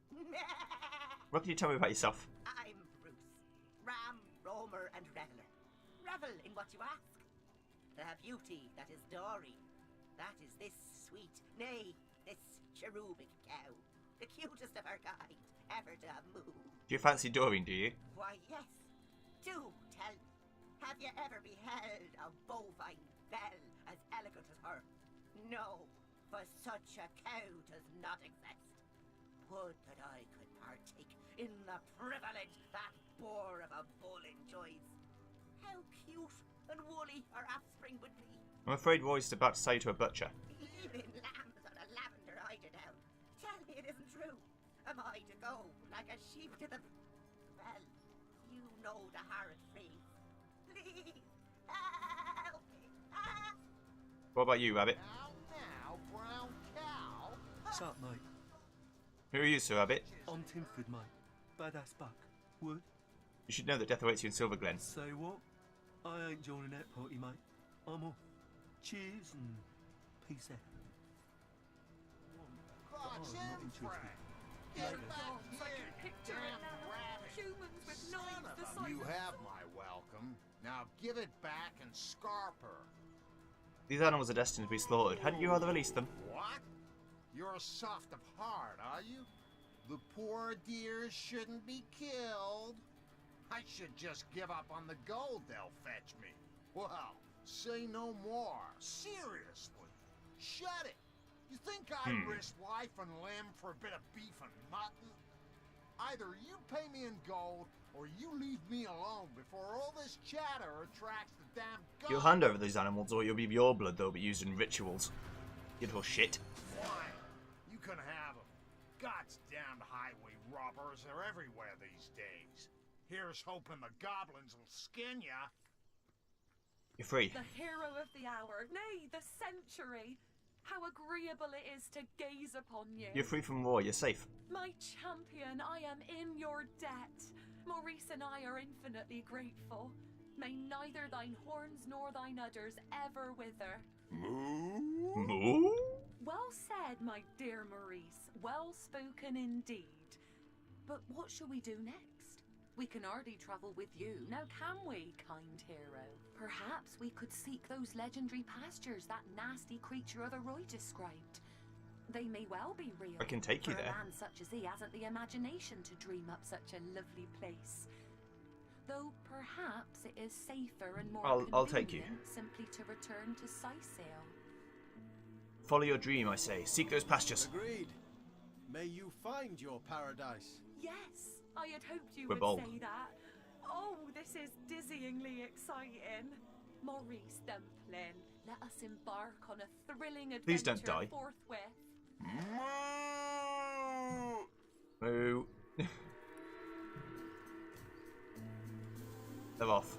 What can you tell me about yourself? I'm Bruce, ram, roamer, and reveller. Revel in what you ask. The beauty that is Dory. That is this sweet, nay, this cherubic cow. The cutest of her kind ever to have moved. Do you fancy Doreen, do you? Why, yes. Do tell me. Have you ever beheld a bovine belle as elegant as her? No, for such a cow does not exist. Would that I could partake in the privilege that boar of a bull enjoys. How cute and woolly her offspring would be. I'm afraid Roy's about to say to a butcher. Even lambs on a lavender eider down. Tell me it isn't true. Am I to go like a sheep to the... Well, you know the horrid phrase. Please, help me. Ah. What about you, Rabbit? Now, brown cow. Sup, mate? Who are you, Sir Rabbit? I'm Timford, mate. Badass buck. Wood? You should know that death awaits you in Silver Glen. Say what? I ain't joining that party, mate. I'm off. Cheers and peace out. Cross I'm not him, interested. Frank. Get back Dogs, I here, can picture damn it now. rabbit. Humans with Son knives of the a- size You of have my welcome. Now give it back and scarp her. These animals are destined to be slaughtered. Hadn't you rather release them? What? You're soft of heart, are you? The poor dears shouldn't be killed. I should just give up on the gold they'll fetch me. Well, say no more. Seriously. Shut it. You think I'd risk life and limb for a bit of beef and mutton? Either you pay me in gold, or you leave me alone before all this chatter attracts the damn gold. You'll hand over these animals, or you'll be your blood they'll be used in rituals. You little shit. Fine. You can have them. God's damned highway robbers are everywhere these days. Here's hoping the goblins will skin ya. You're free. The hero of the hour, nay, the century. How agreeable it is to gaze upon you. You're free from war. You're safe. My champion, I am in your debt. Maurice and I are infinitely grateful. May neither thine horns nor thine udders ever wither. Moo? Well said, my dear Maurice. Well spoken indeed. But what shall we do next? We can hardly travel with you, now can we, kind hero? Perhaps we could seek those legendary pastures that nasty creature of the Roy described. They may well be real. I can take you for there. a man such as he hasn't the imagination to dream up such a lovely place. Though perhaps it is safer and more I'll take you. convenient simply to return to Sisale. Follow your dream, I say. Seek those pastures. Agreed. May you find your paradise. Yes, I had hoped you We're would bold. say that. Oh, this is dizzyingly exciting. Maurice Dumpling, let us embark on a thrilling adventure Please don't die. forthwith. Moo. They're off.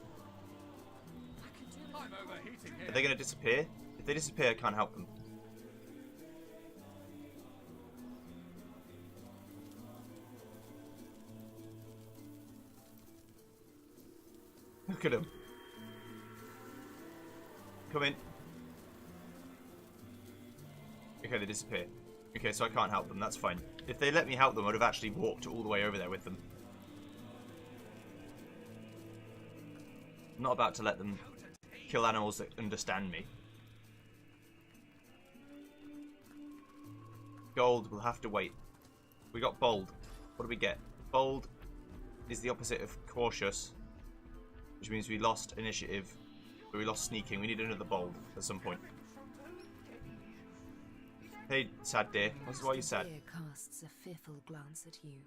I'm overheating Are here. they going to disappear? If they disappear, I can't help them. Look at them. Come in. Okay, they disappear. Okay, so I can't help them. That's fine. If they let me help them, I would have actually walked all the way over there with them. I'm not about to let them kill animals that understand me. Gold will have to wait. We got bold. What do we get? Bold is the opposite of cautious, which means we lost initiative, but we lost sneaking. We need another bold at some point. Hey, sad deer. Why are you sad? The deer casts a fearful glance at you.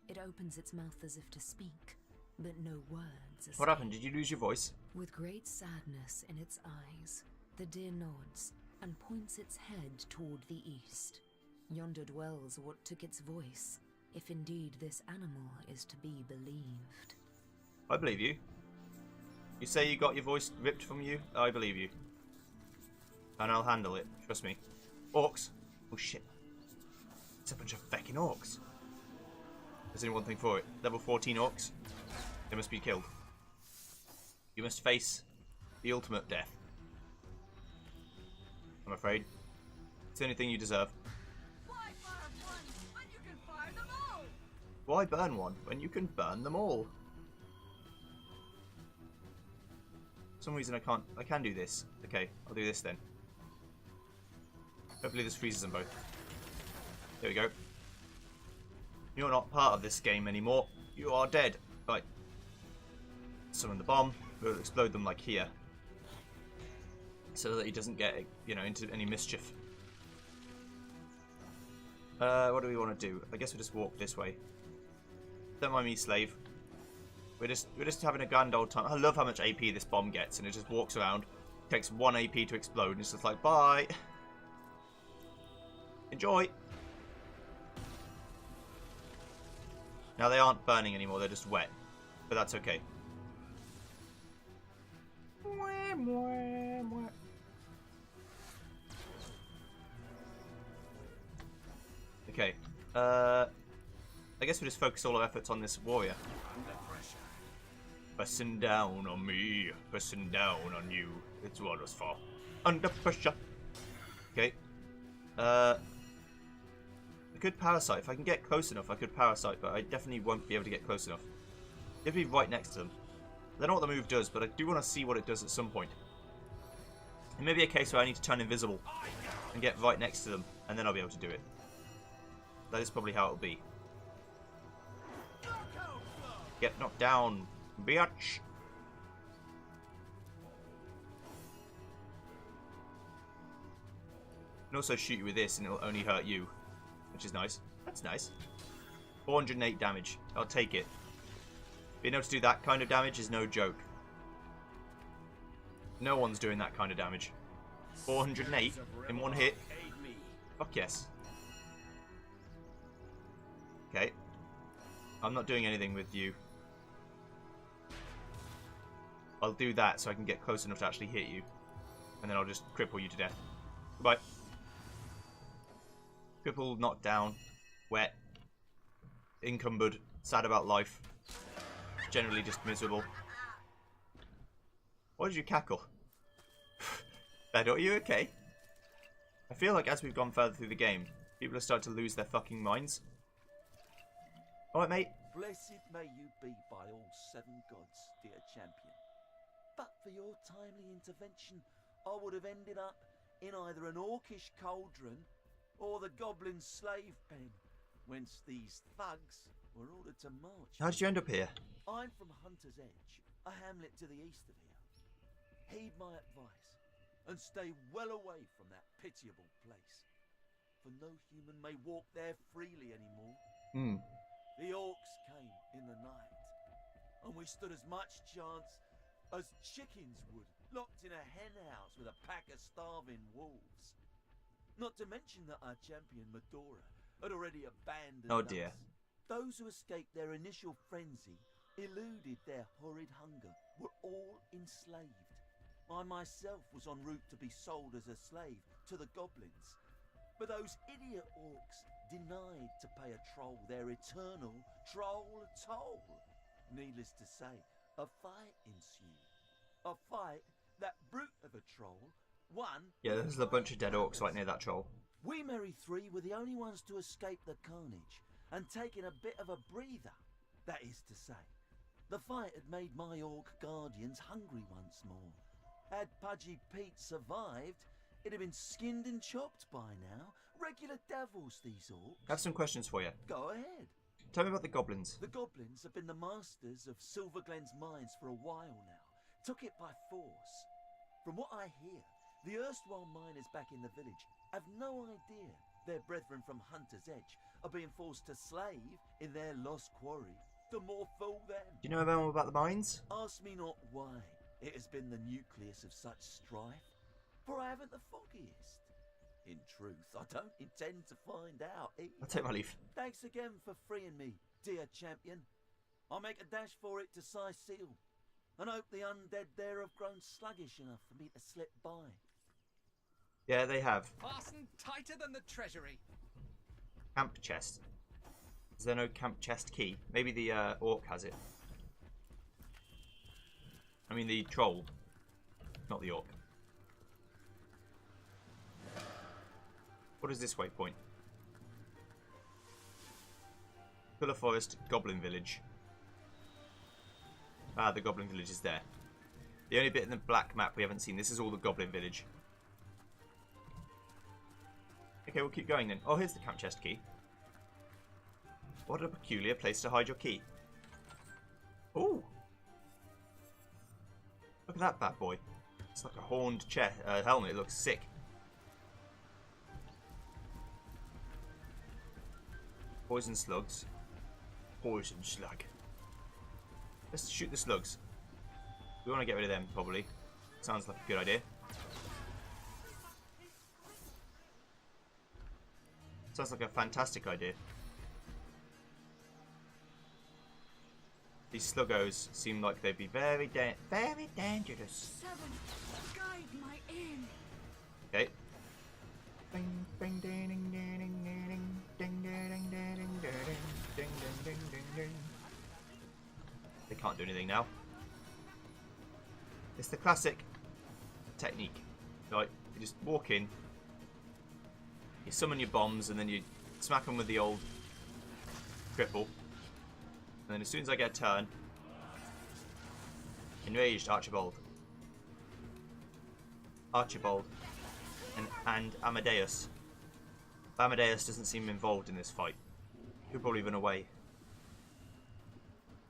It opens its mouth as if to speak, but no words escape. What happened? Did you lose your voice? With great sadness in its eyes, the deer nods and points its head toward the east. Yonder dwells what took its voice, if indeed this animal is to be believed. I believe you. You say you got your voice ripped from you? I believe you. And I'll handle it, trust me. Orcs. Oh shit. It's a bunch of feckin' orcs. There's only one thing for it. Level 14 orcs. They must be killed. You must face the ultimate death. I'm afraid. It's the only thing you deserve. Why burn one when you can fire them all? Why burn one when you can burn them all? For some reason I can do this. Okay, I'll do this then. Hopefully this freezes them both. There we go. You're not part of this game anymore. You are dead. Right. Summon the bomb. We'll explode them like here. So that he doesn't get, you know, into any mischief. What do we want to do? I guess we'll just walk this way. Don't mind me, slave. We're just having a grand old time. I love how much AP this bomb gets, and it just walks around. Takes 1 AP to explode, and it's just like, bye. Enjoy. Now they aren't burning anymore, they're just wet. But that's okay. Okay. I guess we just focus all our efforts on this warrior. Pressing down on me, pressing down on you. It's what it's for. Under pressure. Okay. I could parasite. If I can get close enough, I could parasite, but I definitely won't be able to get close enough. You have to be right next to them. I don't know what the move does, but I do want to see what it does at some point. It may be a case where I need to turn invisible and get right next to them, and then I'll be able to do it. That is probably how it'll be. Get knocked down, bitch! I can also shoot you with this, and it'll only hurt you, which is nice. That's nice. 408 damage. I'll take it. Being able to do that kind of damage is no joke. No one's doing that kind of damage. 408 in one hit. Fuck yes. Okay. I'm not doing anything with you. I'll do that so I can get close enough to actually hit you. And then I'll just cripple you to death. Goodbye. Crippled, knocked down, wet, encumbered, sad about life. Generally just miserable. Why did you cackle? Beto, are you okay? I feel like as we've gone further through the game, people are starting to lose their fucking minds. Alright, mate. Blessed may you be by all 7 gods, dear champion. But for your timely intervention, I would have ended up in either an orcish cauldron or the goblin slave pen, whence these thugs were ordered to march. How did you end up here? I'm from Hunter's Edge, a hamlet to the east of here. Heed my advice, and stay well away from that pitiable place, for no human may walk there freely anymore. The orcs came in the night, and we stood as much chance as chickens would, locked in a hen house with a pack of starving wolves. Not to mention that our champion Medora had already abandoned us. Those who escaped their initial frenzy, eluded their horrid hunger, were all enslaved. I myself was en route to be sold as a slave to the goblins, but those idiot orcs denied to pay a troll their eternal troll toll. Needless to say, a fight ensued. A fight that brute of a troll won. Yeah, there's a bunch of dead orcs right near that troll. We merry 3 were the only ones to escape the carnage and taking a bit of a breather. That is to say, the fight had made my orc guardians hungry once more. Had Pudgy Pete survived, it'd have been skinned and chopped by now. Regular devils, these orcs. I have some questions for you. Go ahead. Tell me about the goblins. The goblins have been the masters of Silverglen's mines for a while now. Took it by force. From what I hear, the erstwhile miners back in the village have no idea their brethren from Hunter's Edge are being forced to slave in their lost quarry. The more fool them. Do you know more about the mines? Ask me not why it has been the nucleus of such strife, for I haven't the foggiest. In truth, I don't intend to find out either. I'll take my leave. Thanks again for freeing me, dear champion. I'll make a dash for it to size seal, and hope the undead there have grown sluggish enough for me to slip by. Yeah, they have. Fasten tighter than the treasury. Camp chest. Is there no camp chest key? Maybe the orc has it. I mean the troll, not the orc. What is this waypoint? Pillar Forest, Goblin Village. Ah, the Goblin Village is there. The only bit in the black map we haven't seen. This is all the Goblin Village. Okay, we'll keep going then. Oh, here's the camp chest key. What a peculiar place to hide your key. Ooh! Look at that bad boy. It's like a horned helmet. It looks sick. Poison slugs. Poison slug. Let's shoot the slugs. We want to get rid of them, probably. Sounds like a good idea. Sounds like a fantastic idea. These sluggos seem like they'd be very dangerous. Seven, guide my aim. Okay. They can't do anything now. It's the classic technique. Right, you just walk in, you summon your bombs, and then you smack them with the old cripple. And then as soon as I get a turn, enraged Archibald. Archibald. And Amadeus. Amadeus doesn't seem involved in this fight. He'll probably run away.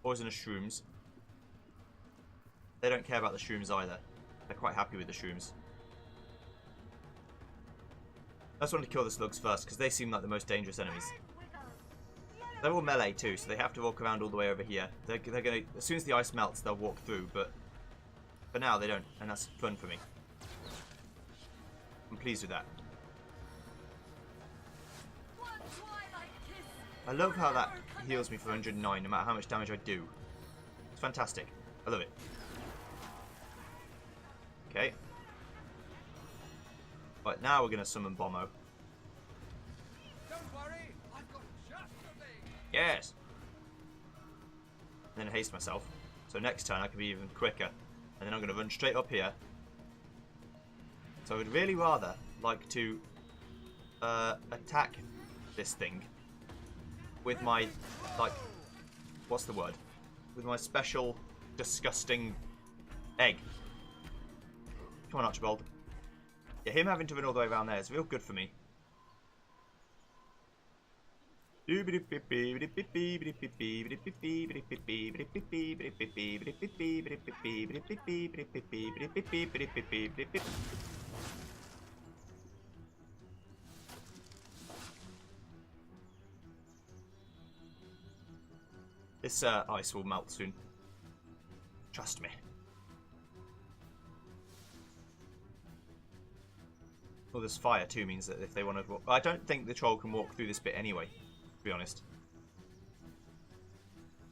Poisonous shrooms. They don't care about the shrooms either. They're quite happy with the shrooms. I just wanted to kill the slugs first because they seem like the most dangerous enemies. They're all melee too, so they have to walk around all the way over here. They're gonna, as soon as the ice melts, they'll walk through, but for now they don't, and that's fun for me. I'm pleased with that. I love how that heals me for 109 no matter how much damage I do. It's fantastic. I love it. Okay. Right, now we're going to summon Bommo. Don't worry, I've got just the thing. Yes! And then haste myself. So next turn I can be even quicker. And then I'm going to run straight up here. So I would really rather like to attack this thing with my, like, what's the word? With my special, disgusting egg. Come on, Archibald. Yeah, him having to run all the way around there is real good for me. This ice will melt soon. Trust me. Well, this fire too means that if they want to walk... I don't think the troll can walk through this bit anyway, to be honest.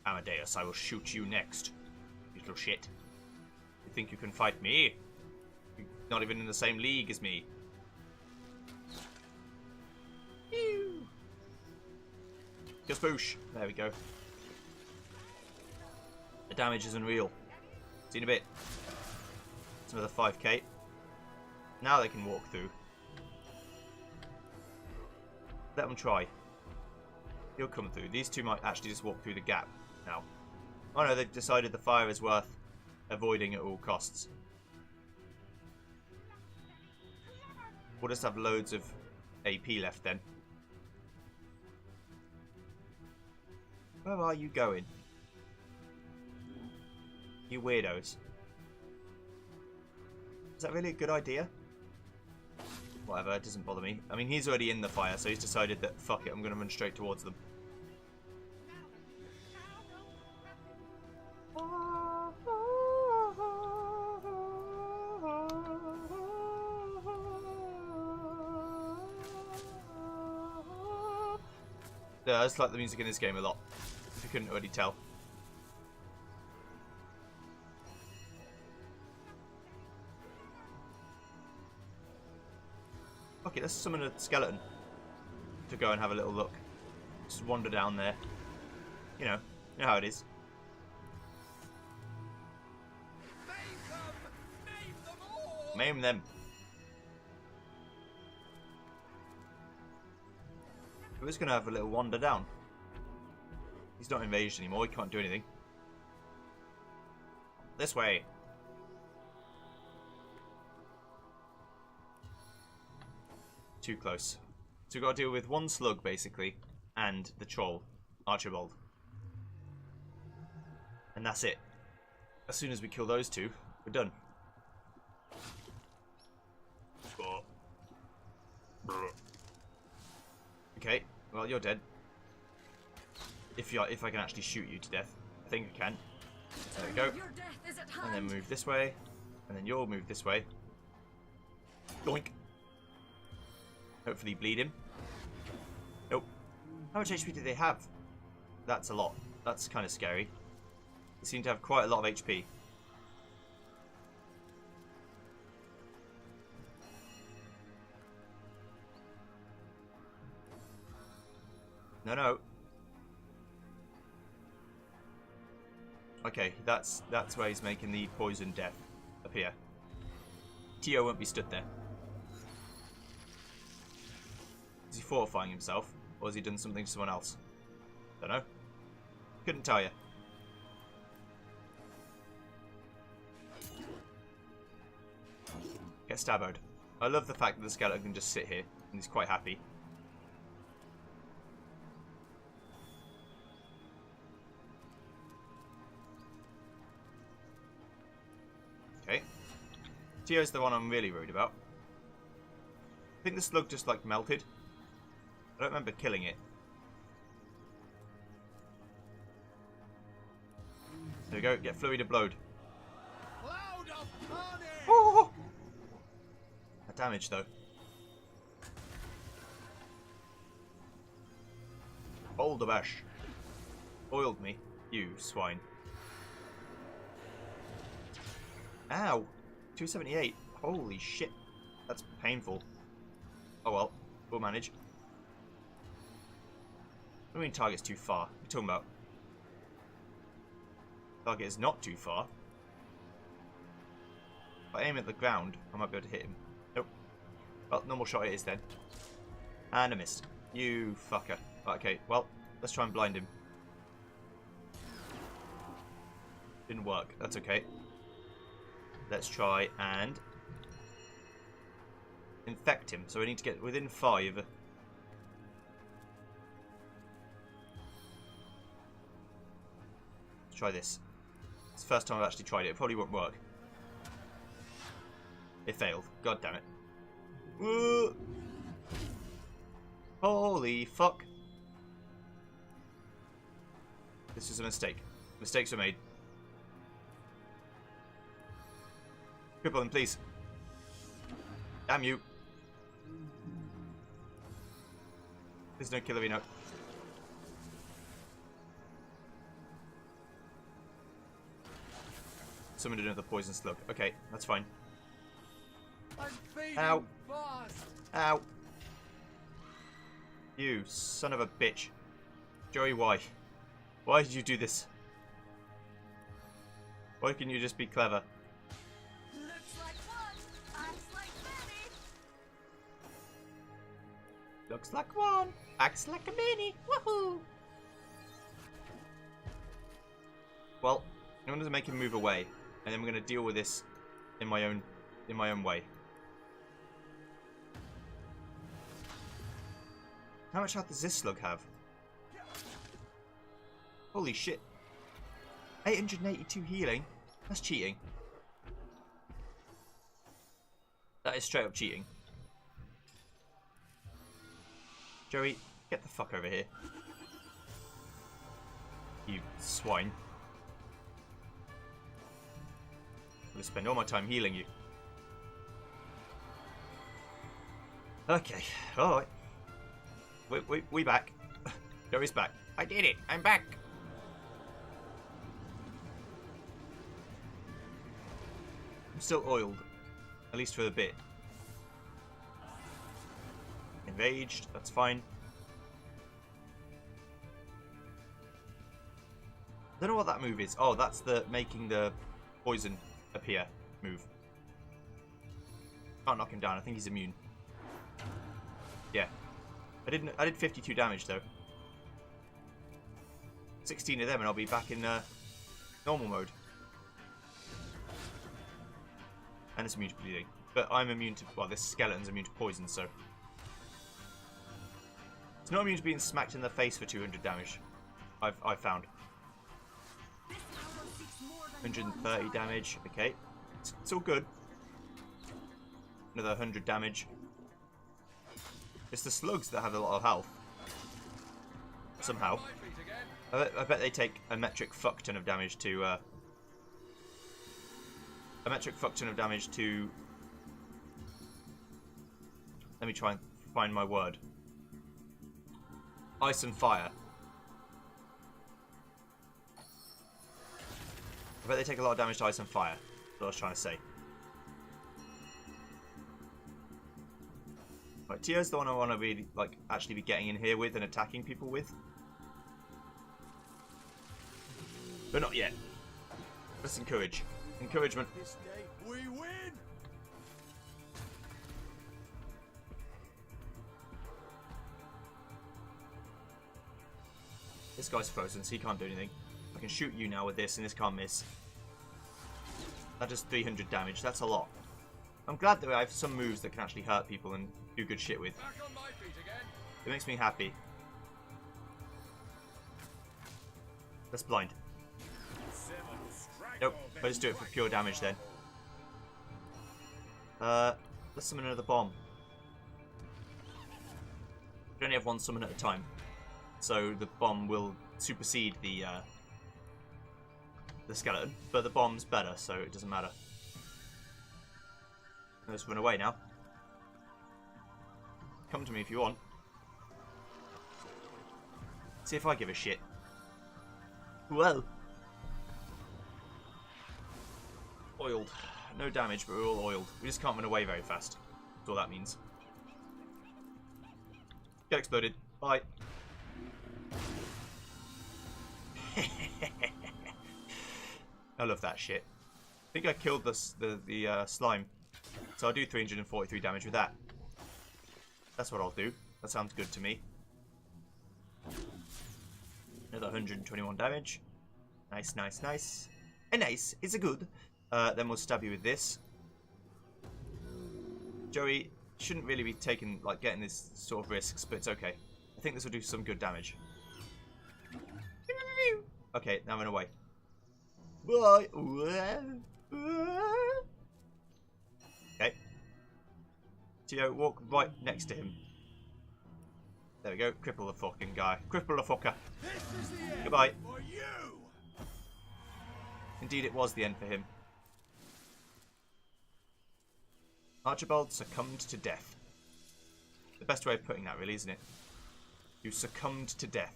Amadeus, I will shoot you next, little shit. You think you can fight me? You're not even in the same league as me. Gaspoosh. There we go. The damage is unreal. See you in a bit. It's another 5k. Now they can walk through. Let them try. He'll come through. These two might actually just walk through the gap now. Oh no, they've decided the fire is worth avoiding at all costs. We'll just have loads of AP left then. Where are you going? You weirdos. Is that really a good idea? Whatever, it doesn't bother me. I mean, he's already in the fire, so he's decided that, fuck it, I'm going to run straight towards them. Yeah, I just like the music in this game a lot. If you couldn't already tell. Okay, let's summon a skeleton to go and have a little look. Just wander down there. You know how it is. Maim them. We're just going to have a little wander down. He's not invaded anymore, he can't do anything. This way. Too close. So we've got to deal with one slug, basically, and the troll, Archibald. And that's it. As soon as we kill those two, we're done. Okay, well, you're dead. If I can actually shoot you to death. I think I can. There we go. And then move this way. And then you'll move this way. Doink. Hopefully bleed him. Nope. How much HP do they have? That's a lot. That's kind of scary. They seem to have quite a lot of HP. No. Okay, that's where he's making the poison death appear. Tio won't be stood there. Is he fortifying himself, or has he done something to someone else? Don't know. Couldn't tell you. Get stabboed. I love the fact that the skeleton can just sit here, and he's quite happy. Okay. Tio's the one I'm really worried about. I think the slug just like melted. I don't remember killing it. There we go, get fluid blowed. Oh! That damage though. Hold the bash. Boiled me, you swine. Ow! 278. Holy shit. That's painful. Oh well, we'll manage. What do you mean target's too far? What are you talking about? Target is not too far. If I aim at the ground, I might be able to hit him. Nope. Well, normal shot it is then. And I missed. You fucker. Okay, well, let's try and blind him. Didn't work. That's okay. Let's try and infect him. So we need to get within 5. Let's try this. It's the first time I've actually tried it. It probably won't work. It failed. God damn it. Woo! Holy fuck. This is a mistake. Mistakes were made. Cripple him, please. Damn you. There's no killer Reno. Summoned another poison slug. Okay, that's fine. Ow. Ow. You son of a bitch. Joey, why? Why did you do this? Why can you just be clever? Looks like one, acts like many. Looks like one, acts like a many. Woohoo! Well, I'm going to make him move away, and then we're going to deal with this in my own way. How much health does this slug have? Holy shit. 882 healing? That's cheating. That is straight up cheating. Joey, get the fuck over here. You swine. I'm gonna spend all my time healing you. Okay, alright. We back. Joey's back. I did it. I'm back. I'm still oiled. At least for a bit. Enraged. That's fine. I don't know what that move is. Oh, that's the making the poison appear move. Can't knock him down. I think he's immune. Yeah. I did 52 damage though. 16 of them and I'll be back in normal mode. And it's immune to bleeding. But I'm immune to, well, this skeleton's immune to poison, so. It's not immune to being smacked in the face for 200 damage. I've found. 130 damage, okay. It's all good. Another 100 damage. It's the slugs that have a lot of health. Somehow. I bet they take a metric fuck ton of damage to, a metric fuck ton of damage to... Let me try and find my word. Ice and fire. I bet they take a lot of damage to ice and fire. That's what I was trying to say. Right, Tio's the one I want to really, like, actually be getting in here with and attacking people with. But not yet. Let's encourage. Encouragement. This day we win. This guy's frozen, so he can't do anything. I can shoot you now with this, and this can't miss. That does 300 damage. That's a lot. I'm glad that I have some moves that can actually hurt people and do good shit with. It makes me happy. That's blind. Nope, I'll just do it for pure damage then. Let's summon another bomb. We only have one summon at a time, so the bomb will supersede the skeleton, but the bomb's better, so it doesn't matter. Let's run away now. Come to me if you want. See if I give a shit. Well. Oiled. No damage, but we're all oiled. We just can't run away very fast. That's all that means. Get exploded. Bye. I love that shit. I think I killed the slime. So I'll do 343 damage with that. That's what I'll do. That sounds good to me. Another 121 damage. Nice, nice, nice. And nice. It's a good. Then we'll stab you with this. Joey shouldn't really be taking, like, getting this sort of risks, but it's okay. I think this will do some good damage. Okay, now run away. Bye. Okay. Tio, walk right next to him. There we go. Cripple the fucking guy. Cripple the fucker. Goodbye. Indeed, it was the end for him. Archibald succumbed to death. The best way of putting that, really, isn't it? You succumbed to death.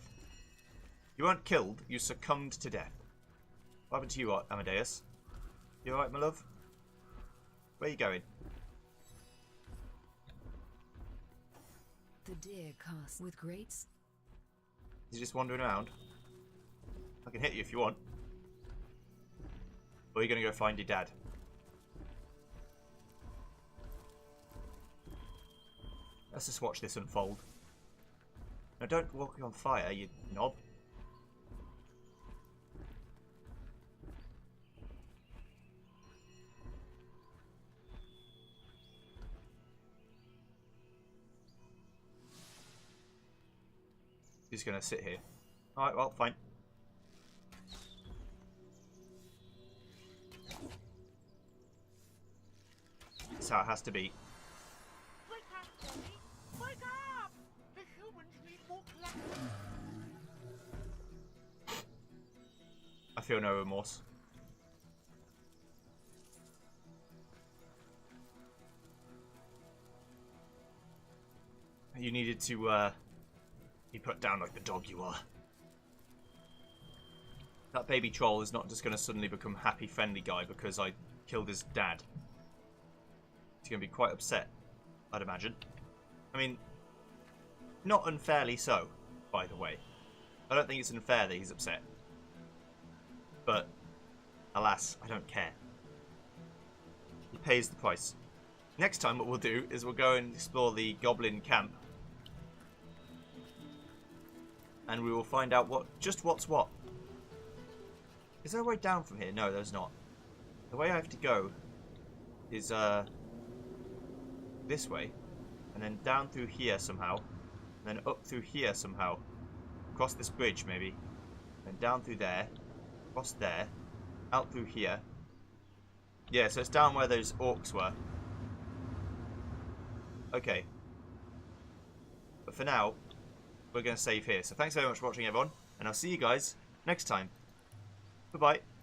You weren't killed, you succumbed to death. What happened to you, Amadeus? You alright, my love? Where are you going? The deer cast with great... Is he just wandering around? I can hit you if you want. Or are you going to go find your dad? Let's just watch this unfold. Now don't walk on fire, you knob. He's going to sit here. Alright, well, fine. That's how it has to be. Wake up, Daddy! Wake up! The humans need more classes. I feel no remorse. You needed to Be put down like the dog you are. That baby troll is not just going to suddenly become happy, friendly guy because I killed his dad. He's going to be quite upset, I'd imagine. I mean, not unfairly so, by the way. I don't think it's unfair that he's upset. But, alas, I don't care. He pays the price. Next time what we'll do is we'll go and explore the goblin camp. And we will find out what's what. Is there a way down from here? No, there's not. The way I have to go is this way. And then down through here somehow. And then up through here somehow. Across this bridge maybe. And down through there. Across there. Out through here. Yeah, so it's down where those orcs were. Okay. But for now, we're going to save here. So thanks very much for watching, everyone. And I'll see you guys next time. Bye-bye.